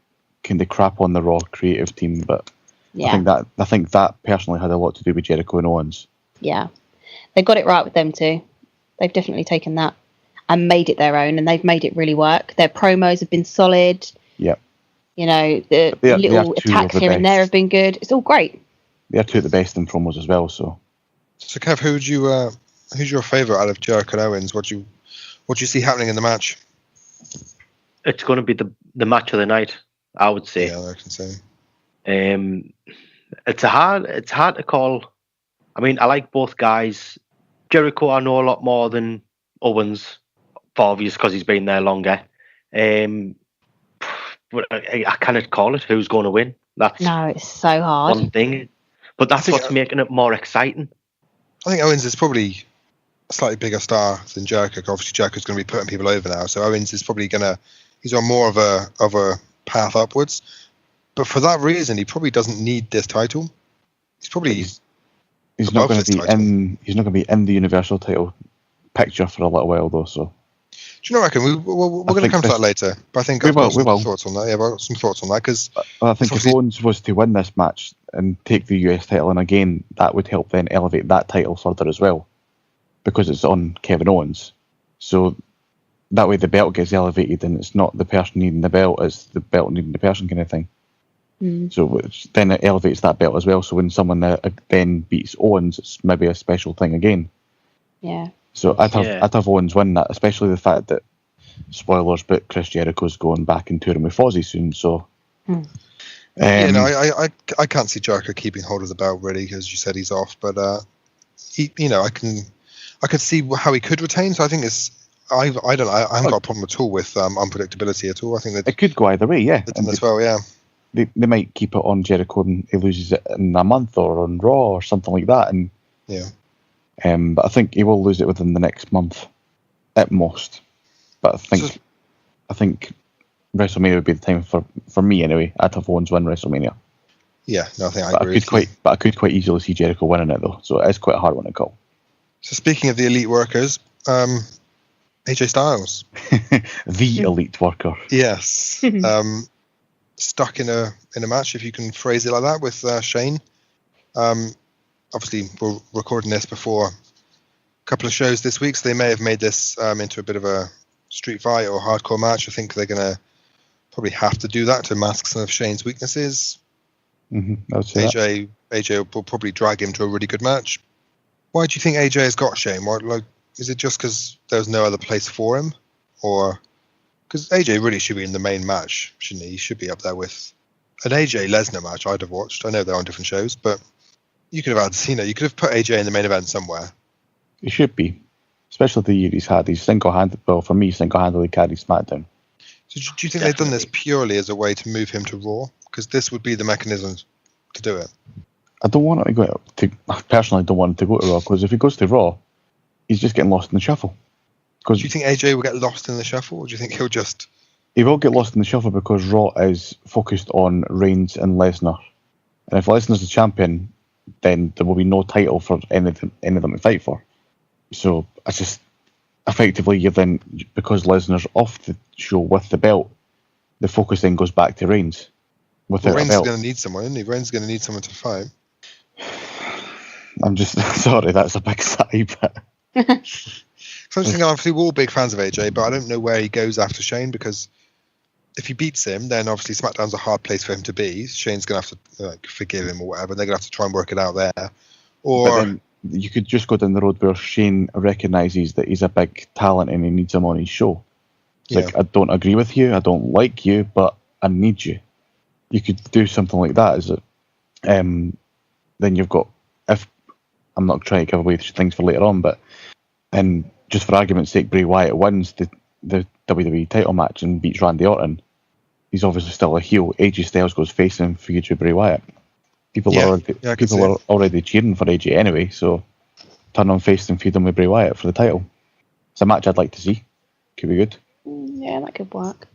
kind of crap on the Raw creative team, but Yeah, I think that personally had a lot to do with Jericho and Owens. yeah, they got it right with them too. They've definitely taken that and made it their own, and they've made it really work. Their promos have been solid. Yep. You know, the They are little two attacks of the here and there best. have been good. It's all great. They're two of the best in promos as well. So Kev, who's your favourite out of Jericho and Owens? What do you see happening in the match? It's going to be the match of the night, I would say. Yeah, I can say. It's hard to call. I mean, I like both guys. Jericho, I know a lot more than Owens, for obvious because he's been there longer. But I cannot call it who's going to win. That's No, it's so hard. one thing. But that's what's making it more exciting. I think Owens is probably a slightly bigger star than Jericho. Obviously, Jericho's going to be putting people over now, so Owens is probably he's on more of a path upwards. But for that reason, he probably doesn't need this title. He's probably he's not going to be in the Universal title picture for a little while though. So do you know what I reckon? We're going to come to that later. But I think I've got some thoughts on that. Yeah, I've got some thoughts on that because I think if Owens was to win this match and take the US title, and again that would help then elevate that title further as well, because it's on Kevin Owens. So that way the belt gets elevated, and it's not the person needing the belt; it's the belt needing the person kind of thing. So then it elevates that belt as well. So when someone then beats Owens, it's maybe a special thing again. Yeah. So I'd have Owens win that, especially the fact that, spoilers, but Chris Jericho's going back and touring with Fozzy soon. So I can't see Jericho keeping hold of the belt really, because you said he's off. But I could see how he could retain. So I think I haven't got a problem at all with unpredictability at all. I think that it could go either way. Yeah, as well. Yeah. They might keep it on Jericho and he loses it in a month or on Raw or something like that. And but I think he will lose it within the next month at most. But I think WrestleMania would be the time for me anyway. I'd have Owens win WrestleMania. Yeah, no, I think I agree. I could quite easily see Jericho winning it though. So it is quite a hard one to call. So speaking of the elite workers, AJ Styles, the elite worker. Yes. Stuck in a match, if you can phrase it like that, with Shane. Obviously, we're recording this before a couple of shows this week, so they may have made this into a bit of a street fight or hardcore match. I think they're going to probably have to do that to mask some of Shane's weaknesses. AJ will probably drag him to a really good match. Why do you think AJ has got Shane? Is it just because there's no other place for him, or? Because AJ really should be in the main match, shouldn't he? He should be up there with an AJ Lesnar match I'd have watched. I know they're on different shows, but you could have you could have put AJ in the main event somewhere. He should be, especially the year he's had. He's single-handedly carried SmackDown. So do you think they've done this purely as a way to move him to Raw? Because this would be the mechanism to do it. I personally don't want him to go to Raw, because if he goes to Raw, he's just getting lost in the shuffle. Do you think AJ will get lost in the shuffle, or do you think he'll just... He will get lost in the shuffle because Raw is focused on Reigns and Lesnar. And if Lesnar's the champion, then there will be no title for any of them to fight for. So it's just... Effectively, because Lesnar's off the show with the belt, the focus then goes back to Reigns. Reigns is going to need someone, isn't he? Reigns is going to need someone to fight. I'm just... Sorry, that's a big sigh, but... So I'm just thinking, obviously, we're all big fans of AJ, but I don't know where he goes after Shane, because if he beats him, then obviously SmackDown's a hard place for him to be. Shane's going to have to forgive him or whatever. They're going to have to try and work it out there. Or but then you could just go down the road where Shane recognises that he's a big talent and he needs him on his show. It's I don't agree with you, I don't like you, but I need you. You could do something like that. Is it? Then you've got, if I'm not trying to give away things for later on, but and just for argument's sake, Bray Wyatt wins the WWE title match and beats Randy Orton. He's obviously still a heel. AJ Styles goes face and feud with Bray Wyatt. People are already cheering for AJ anyway, so turn on face and feud him with Bray Wyatt for the title. It's a match I'd like to see. Could be good. Yeah, that could work.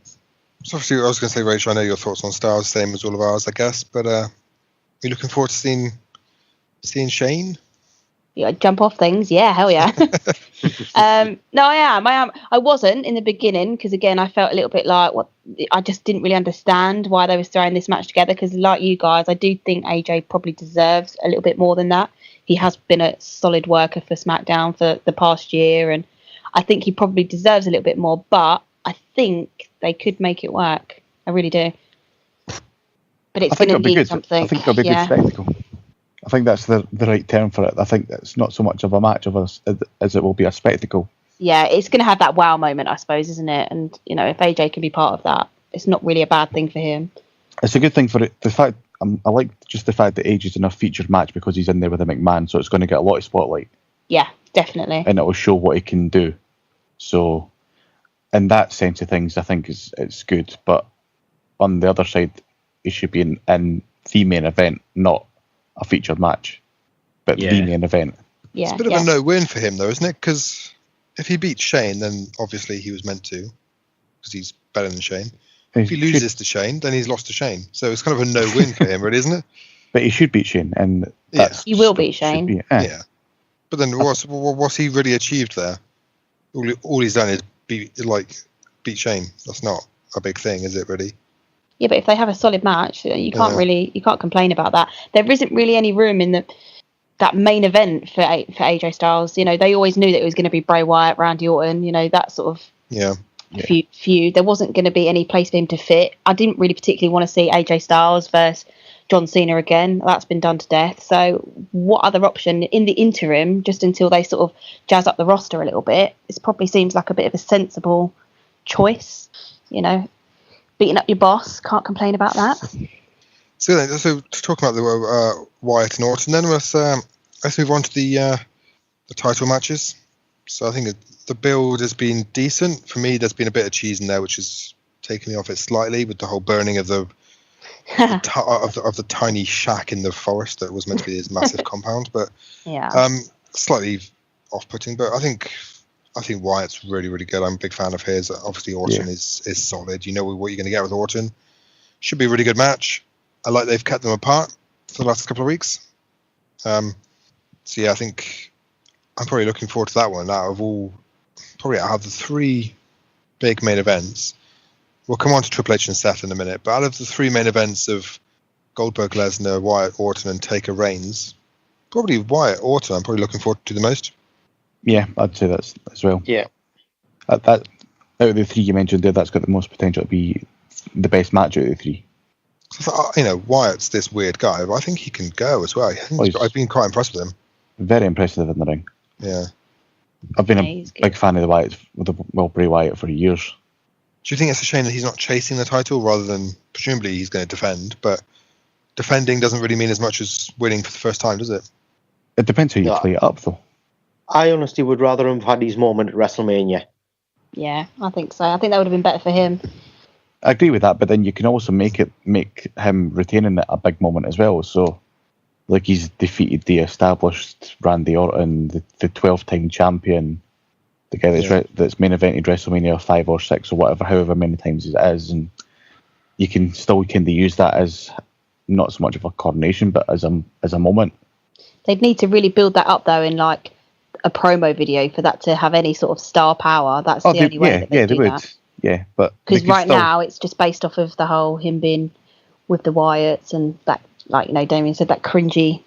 So obviously, I was going to say, Rachel, I know your thoughts on Styles, same as all of ours, I guess, but are you looking forward to seeing Shane? Yeah, jump off things. Yeah, hell yeah. No, I am. I wasn't in the beginning because, again, I felt a little bit like I just didn't really understand why they was throwing this match together. Because, like you guys, I do think AJ probably deserves a little bit more than that. He has been a solid worker for SmackDown for the past year, and I think he probably deserves a little bit more. But I think they could make it work. I really do. But it's going to need something. I think it'll be a good spectacle. I think that's the right term for it. I think it's not so much of a match as it will be a spectacle. Yeah, it's going to have that wow moment, I suppose, isn't it? And, you know, if AJ can be part of that, it's not really a bad thing for him. It's a good thing for it. The fact I like just the fact that AJ's in a featured match because he's in there with a McMahon, so it's going to get a lot of spotlight. Yeah, definitely. And it will show what he can do. So, in that sense of things, I think it's good. But on the other side, he should be in the main event, not a featured match, but the main event. Yeah, it's a bit of a no-win for him, though, isn't it? Because if he beats Shane, then obviously he was meant to, because he's better than Shane. If he loses to Shane, then he's lost to Shane. So it's kind of a no-win for him, really, isn't it? But he should beat Shane, and he will beat Shane. Yeah. But then what's he really achieved there? All he's done is beat Shane. That's not a big thing, is it, really? Yeah, but if they have a solid match, you can't complain about that. There isn't really any room in that main event for AJ Styles. You know, they always knew that it was going to be Bray Wyatt, Randy Orton. You know, that sort of feud. There wasn't going to be any place for him to fit. I didn't really particularly want to see AJ Styles versus John Cena again. That's been done to death. So what other option in the interim, just until they sort of jazz up the roster a little bit? This probably seems like a bit of a sensible choice. You know. Beating up your boss, can't complain about that. So talking about the Wyatt and Orton, then let's move on to the title matches. So I think the build has been decent. For me, there's been a bit of cheese in there, which has taken me off it slightly with the whole burning of the tiny shack in the forest that was meant to be this massive compound. But slightly off-putting. But I think Wyatt's really, really good. I'm a big fan of his. Obviously, Orton is solid. You know what you're going to get with Orton. Should be a really good match. I like they've kept them apart for the last couple of weeks. So yeah, I think I'm probably looking forward to that one. Out of the three big main events, we'll come on to Triple H and Seth in a minute. But out of the three main events of Goldberg, Lesnar, Wyatt, Orton, and Taker Reigns, probably Wyatt, Orton, I'm probably looking forward to the most. Yeah, I'd say that's as well. Yeah. Out of the three you mentioned there, that's got the most potential to be the best match out of the three. You know, Wyatt's this weird guy, but I think he can go as well. I've been quite impressed with him. Very impressive in the ring. Yeah. I've been a big fan of Bray Wyatt for years. Do you think it's a shame that he's not chasing the title rather than, presumably he's going to defend, but defending doesn't really mean as much as winning for the first time, does it? It depends how you play it up, though. I honestly would rather have had his moment at WrestleMania. Yeah, I think so. I think that would have been better for him. I agree with that, but then you can also make him retaining it a big moment as well. So, like, he's defeated the established Randy Orton, the 12-time champion, the guy that's main evented WrestleMania 5 or 6 or whatever, however many times it is, and you can still kind of use that as not so much of a coronation, but as a moment. They'd need to really build that up, though, in like a promo video for that to have any sort of star power. That's the only way that they do that. Yeah, but because right now it's just based off of the whole him being with the Wyatts and that, like, you know, Damien said, that cringy.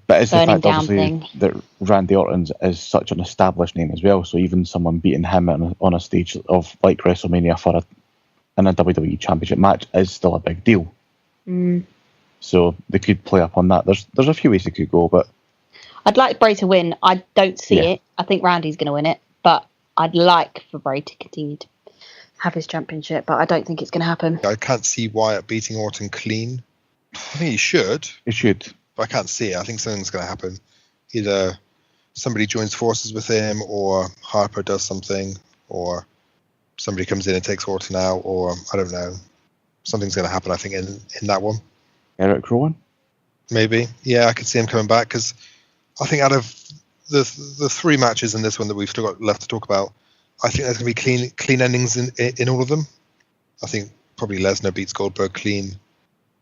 But it's the fact, down obviously, thing. that Randy Orton is such an established name as well. So even someone beating him on a stage of like WrestleMania in a WWE Championship match is still a big deal. Mm. So they could play up on that. There's a few ways they could go, but I'd like Bray to win. I don't see it. I think Randy's going to win it, but I'd like for Bray to continue to have his championship, but I don't think it's going to happen. I can't see Wyatt beating Orton clean. I think he should. He should. But I can't see it. I think something's going to happen. Either somebody joins forces with him, or Harper does something, or somebody comes in and takes Orton out, or I don't know. Something's going to happen, I think, in that one. Eric Rowan? Maybe. Yeah, I could see him coming back, because I think out of the three matches in this one that we've still got left to talk about, I think there's going to be clean endings in all of them. I think probably Lesnar beats Goldberg clean.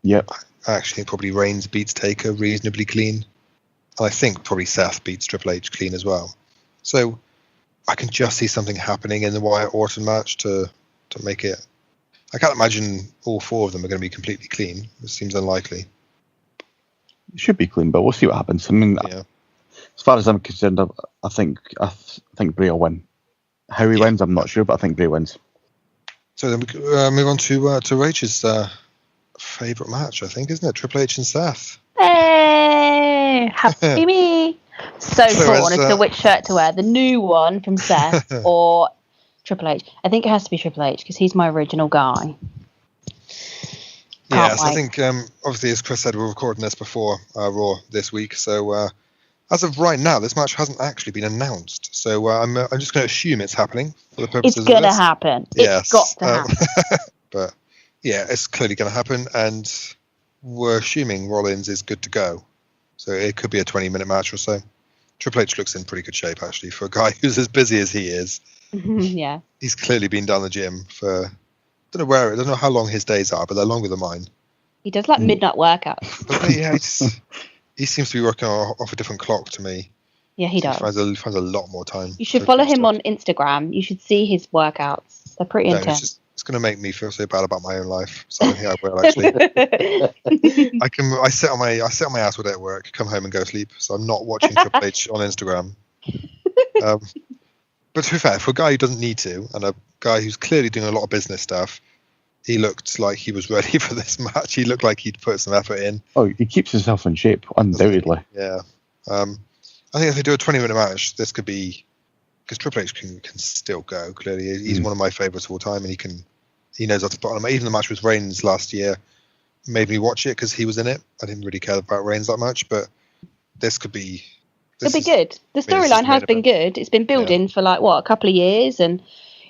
Yep. I actually think probably Reigns beats Taker reasonably clean. And I think probably Seth beats Triple H clean as well. So I can just see something happening in the Wyatt Orton match to make it. I can't imagine all 4 of them are going to be completely clean. It seems unlikely. It should be clean, but we'll see what happens. I mean, Yeah. as far as I'm concerned, I think Bray will win. How he wins, I'm not sure, but I think Bray wins. So then we move on to Rachel's favourite match, I think, isn't it? Triple H and Seth. Hey, happy me. So So torn as, as to which shirt to wear. The new one from Seth or Triple H. I think it has to be Triple H because he's my original guy. Yes, wait. I think obviously, as Chris said, we're recording this before Raw this week. So as of right now, this match hasn't actually been announced. So I'm just going to assume it's happening for the purposes It's going to of this. happen. Yes, It's got to happen. But yeah, it's clearly going to happen, and we're assuming Rollins is good to go. So it could be a 20-minute match or so. Triple H looks in pretty good shape, actually, for a guy who's as busy as he is. Yeah. He's clearly been down the gym for, I don't know how long his days are, but they're longer than mine. He does like midnight workouts. But yeah, he seems to be working off a different clock to me. Yeah, he does. He finds a lot more time. You should for follow stuff. him on Instagram. You should see his workouts. They're pretty No, intense. it's going to make me feel so bad about my own life. So I think I will actually. I sit on my ass all day at work, come home and go to sleep. So I'm not watching Triple H on Instagram. But to be fair, for a guy who doesn't need to, and a guy who's clearly doing a lot of business stuff, he looked like he was ready for this match. He looked like he'd put some effort in. Oh, he keeps himself in shape, undoubtedly. Yeah. I think if they do a 20-minute match, this could be, because Triple H can still go. Clearly, he's one of my favourites of all time, and he knows how to put on. Even the match with Reigns last year made me watch it because he was in it. I didn't really care about Reigns that much, but this could be. It'll be good. The storyline has been good. It's been building for a couple of years, and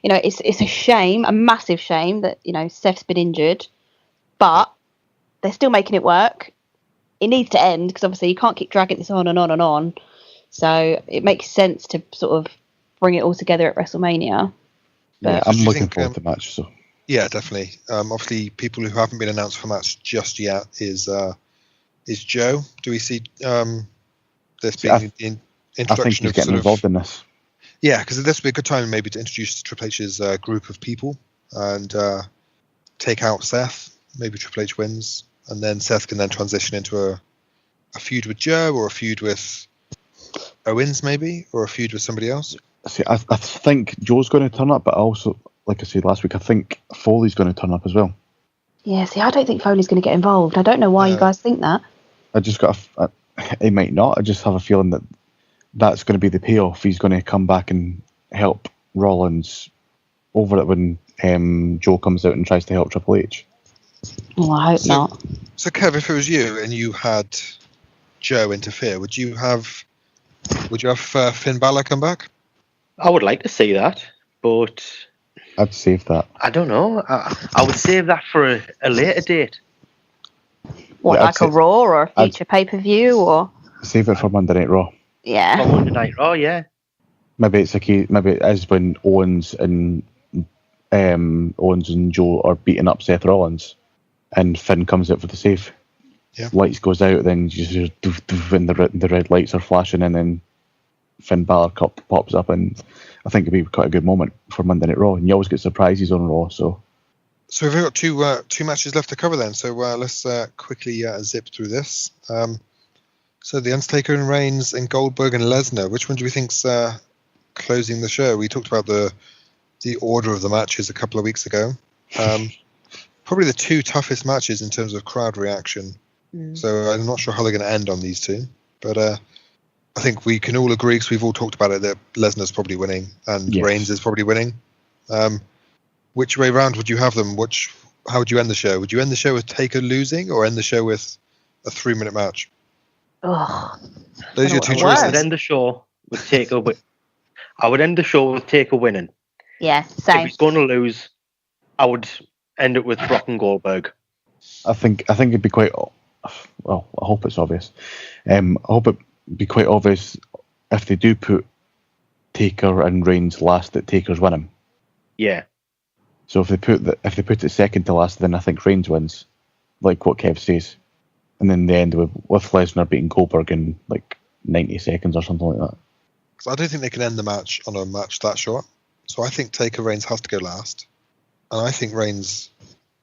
it's a shame, a massive shame that Seth's been injured, but they're still making it work. It needs to end because obviously you can't keep dragging this on and on and on. So it makes sense to sort of bring it all together at WrestleMania. Yeah, I'm looking forward to the match. So yeah, definitely. Obviously, people who haven't been announced for match just yet is Joe. Do we see this being the introduction I think he's getting involved in this. Yeah, because this would be a good time maybe to introduce Triple H's group of people and take out Seth. Maybe Triple H wins, and then Seth can then transition into a feud with Joe, or a feud with Owens maybe, or a feud with somebody else. See, I think Joe's going to turn up, but also, like I said last week, I think Foley's going to turn up as well. Yeah, see, I don't think Foley's going to get involved. I don't know why you guys think that. I just got he might not. I just have a feeling that that's going to be the payoff. He's going to come back and help Rollins over it when Joe comes out and tries to help Triple H. Well, I hope not. So, Kev, if it was you and you had Joe interfere, would you have Finn Balor come back? I would like to see that, but I'd save that. I don't know. I would save that for a later date. What, Yeah, like a Raw or a future pay-per-view, or? Save it for Monday Night Raw. Yeah. On Monday Night Raw, yeah. Maybe it's maybe it is when Owens and Joe are beating up Seth Rollins, and Finn comes out for the save. Yeah. Lights goes out, then you just doof, doof, and the red lights are flashing, and then Finn Balor pops up, and I think it'd be quite a good moment for Monday Night Raw. And you always get surprises on Raw, so. So we've got two matches left to cover then. So let's quickly zip through this. So the Undertaker and Reigns and Goldberg and Lesnar. Which one do we think's closing the show? We talked about the order of the matches a couple of weeks ago. Probably the two toughest matches in terms of crowd reaction. So I'm not sure how they're going to end on these two. But I think we can all agree, because we've all talked about it, that Lesnar's probably winning and Reigns is probably winning. Which way round would you have them? How would you end the show? Would you end the show with Taker losing, or end the show with a 3-minute match? Ugh. Those are your two I choices. would end the show with Taker. I would end the show with Taker winning. Yeah, If same. he's going to lose, I would end it with Brock and Goldberg. I think it'd be quite. Well, I hope it's obvious. I hope it'd be quite obvious if they do put Taker and Reigns last, that Taker's winning. Yeah. So if they put it second to last, then I think Reigns wins, like what Kev says, and then they end with Lesnar beating Goldberg and like 90 seconds or something like that. Because I don't think they can end the match on a match that short. So I think Taker Reigns has to go last. And I think Reigns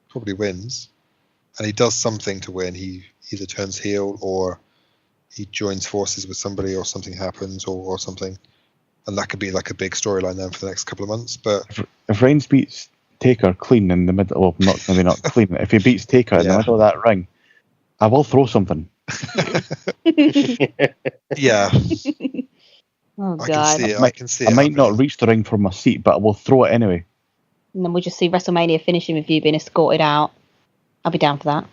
probably wins. And he does something to win. He either turns heel or he joins forces with somebody or something happens or something. And that could be like a big storyline then for the next couple of months. But if Reigns beats Taker clean in the middle, well, maybe not clean, if he beats Taker in the middle of that ring, I will throw something. Yeah. Oh, God. I can see it. I might not reach the ring from my seat, but I will throw it anyway. And then we'll just see WrestleMania finishing with you being escorted out. I'll be down for that.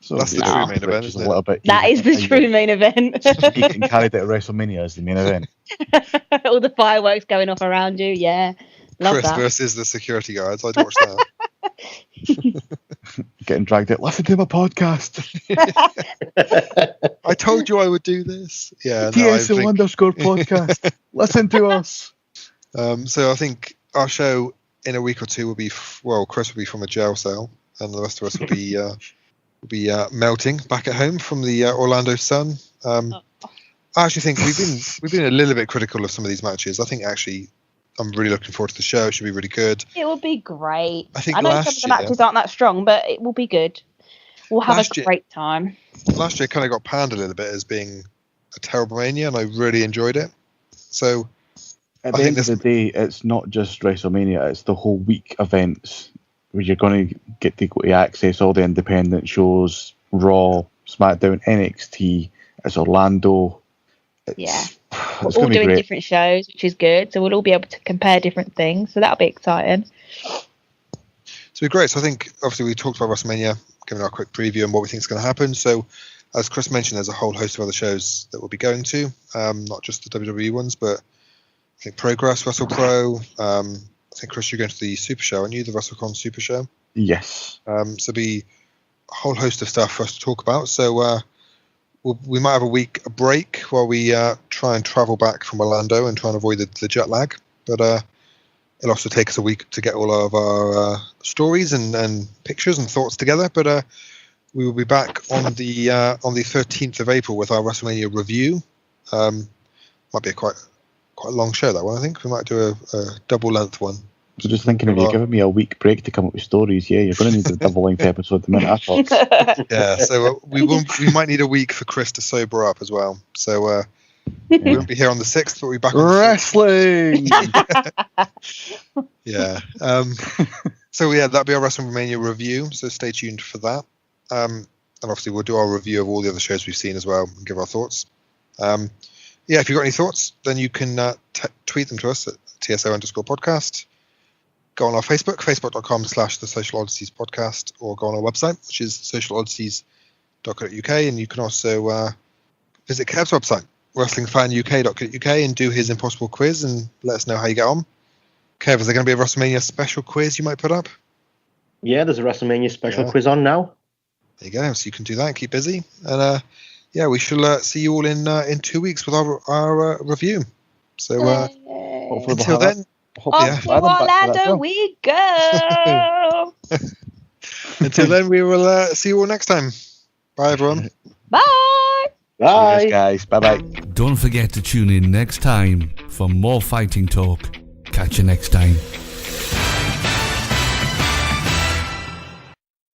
So that's the true main event, isn't it? That is the true main event. Getting carried out at WrestleMania as the main event. All the fireworks going off around you, yeah. Love Chris that. versus the security guards. I'd watch that. Getting dragged out. Listen to my podcast. I told you I would do this. Yeah. TSO_podcast. Listen to us. So I think our show in a week or two will be, Chris will be from a jail cell, and the rest of us will be melting back at home from the Orlando sun. I actually think we've been a little bit critical of some of these matches. I think actually I'm really looking forward to the show. It should be really good. It will be great. I think know some of the matches aren't that strong, but it will be good. We'll have a great time. Last year kind of got panned a little bit as being a terrible Mania, and I really enjoyed it. So at the end of the day, it's not just WrestleMania, it's the whole week events where you're going to get to access all the independent shows, Raw, SmackDown, NXT, it's Orlando. We're all doing different shows, which is good. So we'll all be able to compare different things. So that'll be exciting. So it'll be great. So I think, obviously, we talked about WrestleMania, giving our quick preview on what we think is going to happen. So as Chris mentioned, there's a whole host of other shows that we'll be going to, not just the WWE ones, but I think Progress, WrestlePro. I think, Chris, you're going to the Super Show, aren't you? The WrestleCon Super Show? Yes. So there'll be a whole host of stuff for us to talk about. So we might have a break while we try and travel back from Orlando and try and avoid the jet lag. But it'll also take us a week to get all of our stories and pictures and thoughts together. But we will be back on the 13th of April with our WrestleMania review. Might be a quite a long show, that one. I think we might do a double length one. So just thinking of you giving me a week break to come up with stories, you're going to need a double length episode the minute I talk. Yeah, so we might need a week for Chris to sober up as well. So we won't be here on the 6th, but we'll be back on wrestling. Yeah. So that'll be our WrestleMania review. So stay tuned for that. And obviously we'll do our review of all the other shows we've seen as well and give our thoughts. If you've got any thoughts, then you can tweet them to us at TSO_podcast. Go on our Facebook, facebook.com/the Social Oddities Podcast, or go on our website, which is socialoddities.co.uk, and you can also visit Kev's website, wrestlingfanuk.co.uk, and do his impossible quiz and let us know how you get on. Kev, is there going to be a WrestleMania special quiz you might put up? Yeah, there's a WrestleMania special quiz on now. There you go, so you can do that and keep busy. And we shall see you all in 2 weeks with our review. So until then, off to Orlando we go. Until then, we will see you all next time. Bye, everyone. Bye. Bye. Cheers, guys. Bye-bye. Don't forget to tune in next time for more fighting talk. Catch you next time.